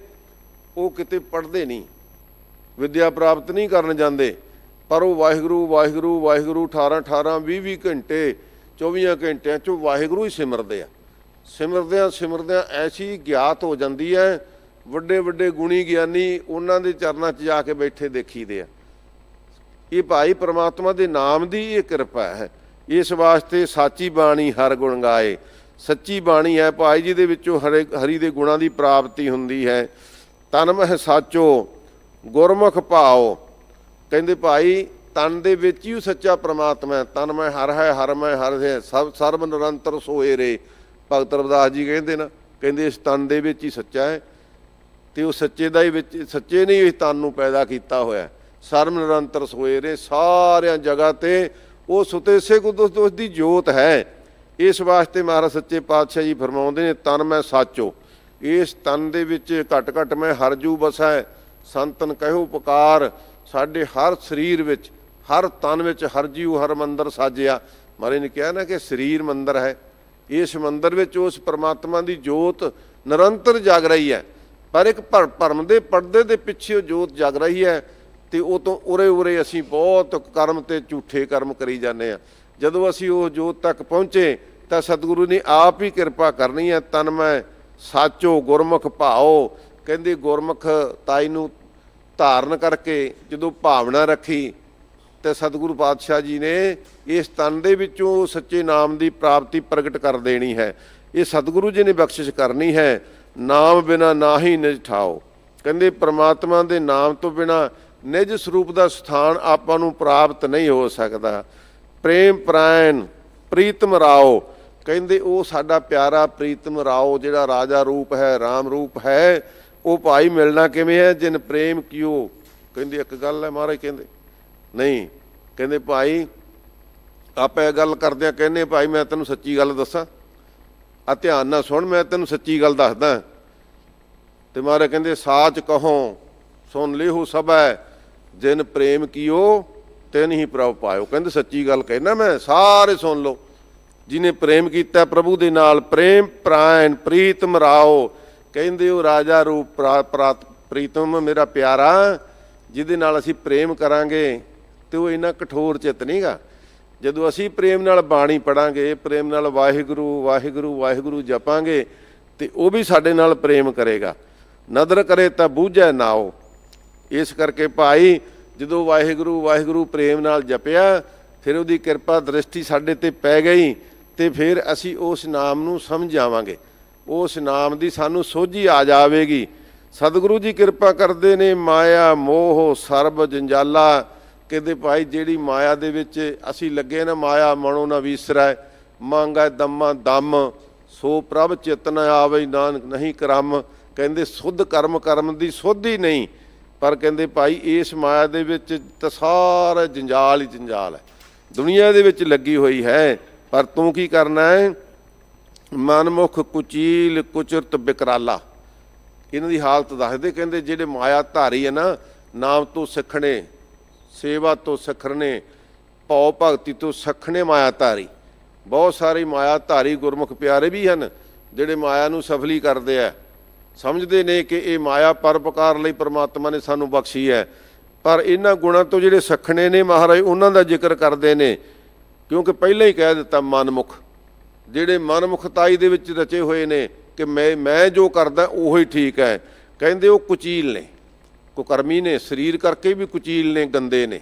ਉਹ ਕਿਤੇ ਪੜ੍ਹਦੇ ਨਹੀਂ, ਵਿੱਦਿਆ ਪ੍ਰਾਪਤ ਨਹੀਂ ਕਰਨ ਜਾਂਦੇ, ਪਰ ਉਹ ਵਾਹਿਗੁਰੂ ਵਾਹਿਗੁਰੂ ਵਾਹਿਗੁਰੂ 18 20 ਘੰਟੇ 24 ਘੰਟਿਆਂ 'ਚੋਂ ਵਾਹਿਗੁਰੂ ਹੀ ਸਿਮਰਦੇ ਆ। ਸਿਮਰਦਿਆਂ ਐਸੀ ਗਿਆਤ ਹੋ ਜਾਂਦੀ ਹੈ, ਵੱਡੇ ਵੱਡੇ ਗੁਣੀ ਗਿਆਨੀ ਉਹਨਾਂ ਦੇ ਚਰਨਾਂ 'ਚ ਜਾ ਕੇ ਬੈਠੇ ਦੇਖੀਦੇ ਆ। ਇਹ ਭਾਈ ਪਰਮਾਤਮਾ ਦੇ ਨਾਮ ਦੀ ਇਹ ਕਿਰਪਾ ਹੈ। ਇਸ ਵਾਸਤੇ ਸਾਚੀ ਬਾਣੀ ਹਰ ਗੁਣ ਗਾਏ, ਸੱਚੀ ਬਾਣੀ ਹੈ ਭਾਈ ਜਿਹਦੇ ਵਿੱਚੋਂ ਹਰੀ ਦੇ ਗੁਣਾਂ ਦੀ ਪ੍ਰਾਪਤੀ ਹੁੰਦੀ ਹੈ। ਤਨ ਮਹਿ ਸਾਚੋ ਗੁਰਮੁਖ ਭਾਓ, ਕਹਿੰਦੇ ਭਾਈ ਤਨ ਦੇ ਵਿੱਚ ਹੀ ਸੱਚਾ ਪ੍ਰਮਾਤਮਾ ਹੈ। ਤਨ ਮੈਂ ਹਰ ਹੈ, ਹਰ ਮੈਂ ਹਰ ਹੈ, ਸਰਬ ਨਿਰੰਤਰ ਸੋਏ ਰੇ, ਭਗਤ ਰਵਿਦਾਸ ਜੀ ਕਹਿੰਦੇ ਨਾ, ਕਹਿੰਦੇ ਇਸ ਤਨ ਦੇ ਵਿੱਚ ਹੀ ਸੱਚਾ ਹੈ, ਤੇ ਉਹ ਸੱਚੇ ਦਾ ਹੀ ਵਿੱਚ, ਸੱਚੇ ਨੇ ਇਸ ਤਨ ਨੂੰ ਪੈਦਾ ਕੀਤਾ ਹੋਇਆ। ਸਰਬ ਨਿਰੰਤਰ ਸੋਏ ਰੇ, ਸਾਰਿਆਂ ਜਗ੍ਹਾ ਤੇ ਉਹ ਸੁਤੇਸੇ ਕੁਦਸ ਦੀ ਜੋਤ ਹੈ। ਇਸ ਵਾਸਤੇ ਮਹਾਰਾਜ ਸੱਚੇ ਪਾਤਸ਼ਾਹ ਜੀ ਫਰਮਾਉਂਦੇ ਨੇ, ਤਨ ਮੈਂ ਸਾਚੋ, ਇਸ ਤਨ ਦੇ ਵਿੱਚ ਘਟ ਘਟ ਮੈਂ ਹਰਜੂ ਬਸੈ, ਸੰਤਨ ਕਹਿਓ ਪੁਕਾਰ। ਸਾਡੇ ਹਰ ਸਰੀਰ ਵਿੱਚ, ਹਰ ਤਨ ਵਿੱਚ ਹਰਜੀਉ ਹਰ ਮੰਦਰ ਸਾਜਿਆ। ਮਹਾਰਾਜ ਨੇ ਕਿਹਾ ਨਾ ਕਿ ਸਰੀਰ ਮੰਦਰ ਹੈ, ਇਸ ਮੰਦਰ ਵਿੱਚ ਉਸ ਪਰਮਾਤਮਾ ਦੀ ਜੋਤ ਨਿਰੰਤਰ ਜਗ ਰਹੀ ਹੈ, ਪਰ ਇੱਕ ਭਰਮ ਦੇ ਪਰਦੇ ਦੇ ਪਿੱਛੇ ਉਹ ਜੋਤ ਜਗ ਰਹੀ ਹੈ, ਤੇ ਉਹ ਤੋਂ ਉਰੇ ਅਸੀਂ ਬਹੁਤ ਕਰਮ ਤੇ ਝੂਠੇ ਕਰਮ ਕਰੀ ਜਾਂਦੇ ਹਾਂ। ਜਦੋਂ ਅਸੀਂ ਉਹ ਜੋਤ ਤੱਕ ਪਹੁੰਚੇ ਤਾਂ ਸਤਿਗੁਰੂ ਨੇ ਆਪ ਹੀ ਕਿਰਪਾ ਕਰਨੀ ਹੈ। ਤਨ ਮੈਂ ਸਾਚੋ ਗੁਰਮੁਖ ਭਾਓ, ਕਹਿੰਦੇ ਗੁਰਮੁਖ ਤਾਈ ਨੂੰ ਧਾਰਨ ਕਰਕੇ ਜਦੋਂ ਭਾਵਨਾ ਰੱਖੀ ਤੇ ਸਤਿਗੁਰੂ ਪਾਤਸ਼ਾਹ ਜੀ ਨੇ ਇਸ ਤਨ ਦੇ ਵਿੱਚੋਂ ਸੱਚੇ ਨਾਮ ਦੀ ਪ੍ਰਾਪਤੀ ਪ੍ਰਗਟ ਕਰ ਦੇਣੀ ਹੈ। ਇਹ ਸਤਿਗੁਰੂ ਜੀ ਨੇ ਬਖਸ਼ਿਸ਼ ਕਰਨੀ ਹੈ। ਨਾਮ ਬਿਨਾ ਨਾਹੀ ਨਿਜ ਠਾਓ, ਕਹਿੰਦੇ ਪ੍ਰਮਾਤਮਾ ਦੇ ਨਾਮ ਤੋਂ ਬਿਨਾ ਨਿਜ ਸਰੂਪ ਦਾ ਸਥਾਨ ਆਪਾਂ ਨੂੰ ਪ੍ਰਾਪਤ ਨਹੀਂ ਹੋ ਸਕਦਾ। ਪ੍ਰੇਮ ਪ੍ਰਾਇਣ ਪ੍ਰੀਤਮ ਰਾਓ, ਕਹਿੰਦੇ ਉਹ ਸਾਡਾ ਪਿਆਰਾ ਪ੍ਰੀਤਮ ਰਾਓ ਜਿਹੜਾ ਰਾਜਾ ਰੂਪ ਹੈ, ਰਾਮ ਰੂਪ ਹੈ, ਉਹ ਭਾਈ ਮਿਲਣਾ ਕਿਵੇਂ ਹੈ? ਜਿਨ ਪ੍ਰੇਮ ਕੀਓ। ਕਹਿੰਦੇ ਇੱਕ ਗੱਲ ਹੈ ਮਹਾਰਾਜ, ਕਹਿੰਦੇ ਨਹੀਂ, ਕਹਿੰਦੇ ਭਾਈ ਆਪਾਂ ਇਹ ਗੱਲ ਕਰਦਿਆਂ ਕਹਿੰਦੇ ਭਾਈ ਮੈਂ ਤੈਨੂੰ ਸੱਚੀ ਗੱਲ ਦੱਸਾਂ, ਆ ਧਿਆਨ ਨਾਲ ਸੁਣ, ਮੈਂ ਤੈਨੂੰ ਸੱਚੀ ਗੱਲ ਦੱਸਦਾ। ਤੇ ਮਹਾਰਾਜ ਕਹਿੰਦੇ ਸਾਚ ਕਹੋ ਸੁਣ ਲਿਓ ਸਭੈ, ਜਿਨ ਪ੍ਰੇਮ ਕੀਓ ਤਿਨ ਹੀ ਪ੍ਰਭ ਪਾਇਓ। ਕਹਿੰਦੇ ਸੱਚੀ ਗੱਲ ਕਹਿਣਾ ਮੈਂ, ਸਾਰੇ ਸੁਣ ਲਓ। ਜਿਹਨੇ ਪ੍ਰੇਮ ਕੀਤਾ ਪ੍ਰਭੂ ਦੇ ਨਾਲ, ਪ੍ਰੇਮ ਪ੍ਰਾਇਣ ਪ੍ਰੀਤਮ ਰਾਓ, ਕਹਿੰਦੇ ਉਹ ਰਾਜਾ ਰੂਪ ਪ੍ਰੀਤਮ ਮੇਰਾ ਪਿਆਰਾ, ਜਿਹਦੇ ਨਾਲ ਅਸੀਂ ਪ੍ਰੇਮ ਕਰਾਂਗੇ ਤੇ ਉਹ ਇੰਨਾ ਕਠੋਰ ਚਿੱਤ ਨਹੀਂਗਾ। ਜਦੋਂ ਅਸੀਂ ਪ੍ਰੇਮ ਨਾਲ ਬਾਣੀ ਪੜਾਂਗੇ, ਪ੍ਰੇਮ ਨਾਲ ਵਾਹਿਗੁਰੂ ਵਾਹਿਗੁਰੂ ਵਾਹਿਗੁਰੂ ਜਪਾਂਗੇ, ਤੇ ਉਹ ਵੀ ਸਾਡੇ ਨਾਲ ਪ੍ਰੇਮ ਕਰੇਗਾ। ਨਦਰ ਕਰੇ ਤਾਂ ਬੂਝੈ ਨਾਓ। ਇਸ ਕਰਕੇ ਭਾਈ ਜਦੋਂ ਵਾਹਿਗੁਰੂ ਵਾਹਿਗੁਰੂ ਪ੍ਰੇਮ ਨਾਲ ਜਪਿਆ, ਫਿਰ ਉਹਦੀ ਕਿਰਪਾ ਦ੍ਰਿਸ਼ਟੀ ਸਾਡੇ ਤੇ ਪੈ ਗਈ, ਤੇ ਫਿਰ ਅਸੀਂ ਉਸ ਨਾਮ ਨੂੰ ਸਮਝ ਆਵਾਂਗੇ, ਉਸ ਨਾਮ ਦੀ ਸਾਨੂੰ ਸੋਝੀ ਆ ਜਾਵੇਗੀ। ਸਤਿਗੁਰੂ ਜੀ ਕਿਰਪਾ ਕਰਦੇ ਨੇ। ਮਾਇਆ ਮੋਹ ਸਰਬ ਜੰਜਾਲਾ, ਕਹਿੰਦੇ ਭਾਈ ਜਿਹੜੀ ਮਾਇਆ ਦੇ ਵਿੱਚ ਅਸੀਂ ਲੱਗੇ ਨਾ, ਮਾਇਆ ਮਨੋ ਨਾ ਵੀਸਰੈ, ਮੰਗੈ ਦਮਾ ਦਮ, ਸੋ ਪ੍ਰਭ ਚਿਤ ਨ ਆਵੇ ਨਾਨਕ ਨਹੀਂ ਕਰਮ। ਕਹਿੰਦੇ ਸੁੱਧ ਕਰਮ ਦੀ ਸੁੱਧ ਹੀ ਨਹੀਂ, ਪਰ ਕਹਿੰਦੇ ਭਾਈ ਇਸ ਮਾਇਆ ਦੇ ਵਿੱਚ ਤਾਂ ਸਾਰਾ ਜੰਜਾਲ ਹੀ ਜੰਜਾਲ ਹੈ, ਦੁਨੀਆ ਦੇ ਵਿੱਚ ਲੱਗੀ ਹੋਈ ਹੈ। ਪਰ ਤੂੰ ਕੀ ਕਰਨਾ ਹੈ? ਮਨਮੁਖ ਕੁਚੀਲ ਕੁਚਰਤ ਬਿਕਰਾਲਾ, ਇਹਨਾਂ ਦੀ ਹਾਲਤ ਦੱਸਦੇ। ਕਹਿੰਦੇ ਜਿਹੜੇ ਮਾਇਆ ਧਾਰੀ ਹੈ ਨਾ, ਨਾਮ ਤੋਂ ਸਿੱਖਣੇ, ਸੇਵਾ ਤੋਂ ਸਿੱਖਣੇ, ਭਉ ਭਗਤੀ ਤੋਂ ਸਿੱਖਣੇ ਮਾਇਆ ਧਾਰੀ। ਬਹੁਤ ਸਾਰੇ ਮਾਇਆ ਧਾਰੀ ਗੁਰਮੁਖ ਪਿਆਰੇ ਵੀ ਹਨ ਜਿਹੜੇ ਮਾਇਆ ਨੂੰ ਸਫਲੀ ਕਰਦੇ ਆ, ਸਮਝਦੇ ਨੇ ਕਿ ਇਹ ਮਾਇਆ ਪਰਉਪਕਾਰ ਲਈ ਪਰਮਾਤਮਾ ਨੇ ਸਾਨੂੰ ਬਖਸ਼ੀ ਹੈ। ਪਰ ਇਹਨਾਂ ਗੁਣਾਂ ਤੋਂ ਜਿਹੜੇ ਸਿੱਖਣੇ ਨੇ ਮਹਾਰਾਜ ਉਹਨਾਂ ਦਾ ਜ਼ਿਕਰ ਕਰਦੇ ਨੇ, ਕਿਉਂਕਿ ਪਹਿਲਾਂ ਹੀ ਕਹਿ ਦਿੱਤਾ ਮਨਮੁਖ, ਜਿਹੜੇ ਮਨਮੁਖਤਾਈ ਦੇ ਵਿੱਚ ਰਚੇ ਹੋਏ ਨੇ ਕਿ ਮੈਂ ਜੋ ਕਰਦਾ ਉਹੀ ਠੀਕ ਹੈ। ਕਹਿੰਦੇ ਉਹ ਕੁਚੀਲ ਨੇ, ਕੁਕਰਮੀ ਨੇ, ਸਰੀਰ ਕਰਕੇ ਵੀ ਕੁਚੀਲ ਨੇ, ਗੰਦੇ ਨੇ।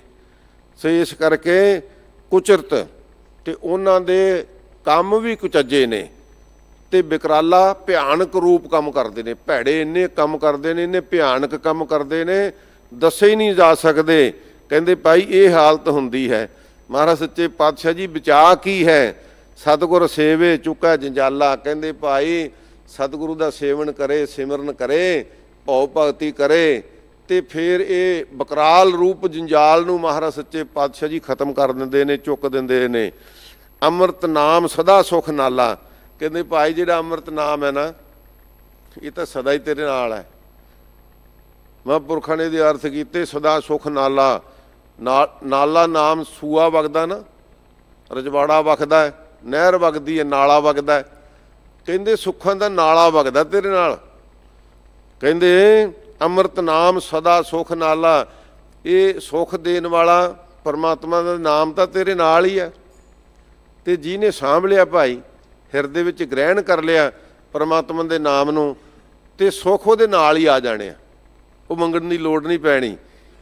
ਸੋ ਇਸ ਕਰਕੇ ਕੁਚਰਤ, ਤੇ ਉਹਨਾਂ ਦੇ ਕੰਮ ਵੀ ਕੁਚੱਜੇ ਨੇ, ਤੇ ਬਿਕਰਾਲਾ ਭਿਆਨਕ ਰੂਪ ਕੰਮ ਕਰਦੇ ਨੇ। ਭੈੜੇ ਇੰਨੇ ਕੰਮ ਕਰਦੇ ਨੇ, ਇੰਨੇ ਭਿਆਨਕ ਕੰਮ ਕਰਦੇ ਨੇ, ਦੱਸੇ ਹੀ ਨਹੀਂ ਜਾ ਸਕਦੇ। ਕਹਿੰਦੇ ਭਾਈ ਇਹ ਹਾਲਤ ਹੁੰਦੀ ਹੈ। ਮਹਾਰਾਜ ਸੱਚੇ ਪਾਤਸ਼ਾਹ ਜੀ ਬਚਾ ਕੀ ਹੈ? ਸਤਿਗੁਰ ਸੇਵੇ ਚੁੱਕਾ ਜੰਜਾਲਾ। ਕਹਿੰਦੇ ਭਾਈ ਸਤਿਗੁਰੂ ਦਾ ਸੇਵਨ ਕਰੇ, ਸਿਮਰਨ ਕਰੇ, ਭਉ ਭਗਤੀ ਕਰੇ, ਤੇ ਫਿਰ ਇਹ ਬਕਰਾਲ ਰੂਪ ਜੰਜਾਲ ਨੂੰ ਮਹਾਰਾਜ ਸੱਚੇ ਪਾਤਸ਼ਾਹ ਜੀ ਖਤਮ ਕਰ ਦਿੰਦੇ ਨੇ, ਚੁੱਕ ਦਿੰਦੇ ਨੇ। ਅੰਮ੍ਰਿਤ ਨਾਮ ਸਦਾ ਸੁਖ ਨਾਲਾ, ਕਹਿੰਦੇ ਭਾਈ ਜਿਹੜਾ ਅੰਮ੍ਰਿਤ ਨਾਮ ਹੈ ਨਾ, ਇਹ ਤਾਂ ਸਦਾ ਹੀ ਤੇਰੇ ਨਾਲ ਹੈ। ਮਹਾਂਪੁਰਖਾਂ ਨੇ ਇਹਦੇ ਅਰਥ ਕੀਤੇ, ਸਦਾ ਸੁਖ ਨਾਲਾ। ਨਾਲਾ ਨਾਮ ਸੂਆ ਵਗਦਾ ਨਾ, ਰਜਵਾੜਾ ਵਗਦਾ ਹੈ, ਨਹਿਰ ਵਗਦੀ ਹੈ, ਨਾਲਾ ਵਗਦਾ ਹੈ। ਕਹਿੰਦੇ ਸੁੱਖਾਂ ਦਾ ਨਾਲਾ ਵਗਦਾ ਤੇਰੇ ਨਾਲ। ਕਹਿੰਦੇ ਅੰਮ੍ਰਿਤ ਨਾਮ ਸਦਾ ਸੁਖ ਨਾਲਾ। ਇਹ ਸੁੱਖ ਦੇਣ ਵਾਲਾ ਪਰਮਾਤਮਾ ਦਾ ਨਾਮ ਤਾਂ ਤੇਰੇ ਨਾਲ ਹੀ ਹੈ। ਤੇ ਜਿਹਨੇ ਸਾਂਭ ਲਿਆ ਭਾਈ, ਹਿਰਦੇ ਵਿੱਚ ਗ੍ਰਹਿਣ ਕਰ ਲਿਆ ਪਰਮਾਤਮਾ ਦੇ ਨਾਮ ਨੂੰ, ਤੇ ਸੁੱਖ ਉਹਦੇ ਨਾਲ ਹੀ ਆ ਜਾਣੇ ਆ, ਉਹ ਮੰਗਣ ਦੀ ਲੋੜ ਨਹੀਂ ਪੈਣੀ।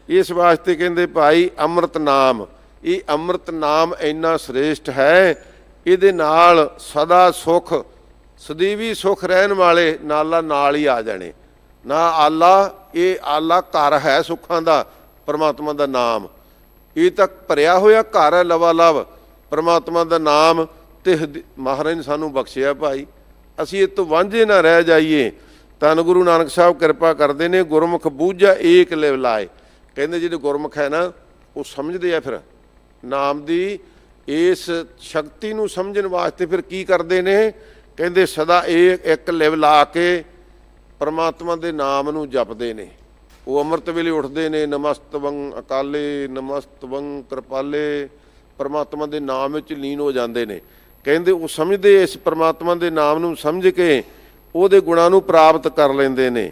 ਇਸ ਵਾਸਤੇ ਕਹਿੰਦੇ ਭਾਈ ਅੰਮ੍ਰਿਤ ਨਾਮ, ਇਹ ਅੰਮ੍ਰਿਤ ਨਾਮ ਇੰਨਾ ਸ੍ਰੇਸ਼ਟ ਹੈ, ਇਹਦੇ ਨਾਲ ਸਦਾ ਸੁੱਖ, ਸਦੀਵੀ ਸੁੱਖ ਰਹਿਣ ਵਾਲੇ ਨਾਲਾ ਨਾਲ ਹੀ ਆ ਜਾਣੇ। ਨਾ ਆਲਾ, ਇਹ ਆਲਾ ਘਰ ਹੈ ਸੁੱਖਾਂ ਦਾ, ਪਰਮਾਤਮਾ ਦਾ ਨਾਮ। ਇਹ ਤਾਂ ਭਰਿਆ ਹੋਇਆ ਘਰ ਹੈ ਲਵਾ ਲਵ ਪਰਮਾਤਮਾ ਦਾ ਨਾਮ। ਤੇ ਮਹਾਰਾਜ ਨੇ ਸਾਨੂੰ ਬਖਸ਼ਿਆ ਭਾਈ, ਅਸੀਂ ਇਹ ਤੋਂ ਵਾਂਝੇ ਨਾ ਰਹਿ ਜਾਈਏ। ਧੰਨ ਗੁਰੂ ਨਾਨਕ ਸਾਹਿਬ ਕਿਰਪਾ ਕਰਦੇ ਨੇ, ਗੁਰਮੁਖ ਬੂਝਾ ਏਕ ਲਿਵ ਲਾਏ। ਕਹਿੰਦੇ ਜਿਹੜੇ ਗੁਰਮੁਖ ਹੈ ਨਾ, ਉਹ ਸਮਝਦੇ ਆ ਫਿਰ ਨਾਮ ਦੀ ਇਸ ਸ਼ਕਤੀ ਨੂੰ ਸਮਝਣ ਵਾਸਤੇ ਫਿਰ ਕੀ ਕਰਦੇ ਨੇ। ਕਹਿੰਦੇ ਸਦਾ ਇੱਕ ਲਿਵ ਲਾ ਕੇ ਪਰਮਾਤਮਾ ਦੇ ਨਾਮ ਨੂੰ ਜਪਦੇ ਨੇ। ਉਹ ਅੰਮ੍ਰਿਤ ਵੇਲੇ ਉੱਠਦੇ ਨੇ, ਨਮਸਤਵੰ ਅਕਾਲੇ, ਨਮਸਤਵੰ ਕਿਰਪਾਲੇ, ਪਰਮਾਤਮਾ ਦੇ ਨਾਮ ਵਿੱਚ ਲੀਨ ਹੋ ਜਾਂਦੇ ਨੇ। ਕਹਿੰਦੇ ਉਹ ਸਮਝਦੇ, ਇਸ ਪਰਮਾਤਮਾ ਦੇ ਨਾਮ ਨੂੰ ਸਮਝ ਕੇ ਉਹਦੇ ਗੁਣਾਂ ਨੂੰ ਪ੍ਰਾਪਤ ਕਰ ਲੈਂਦੇ ਨੇ।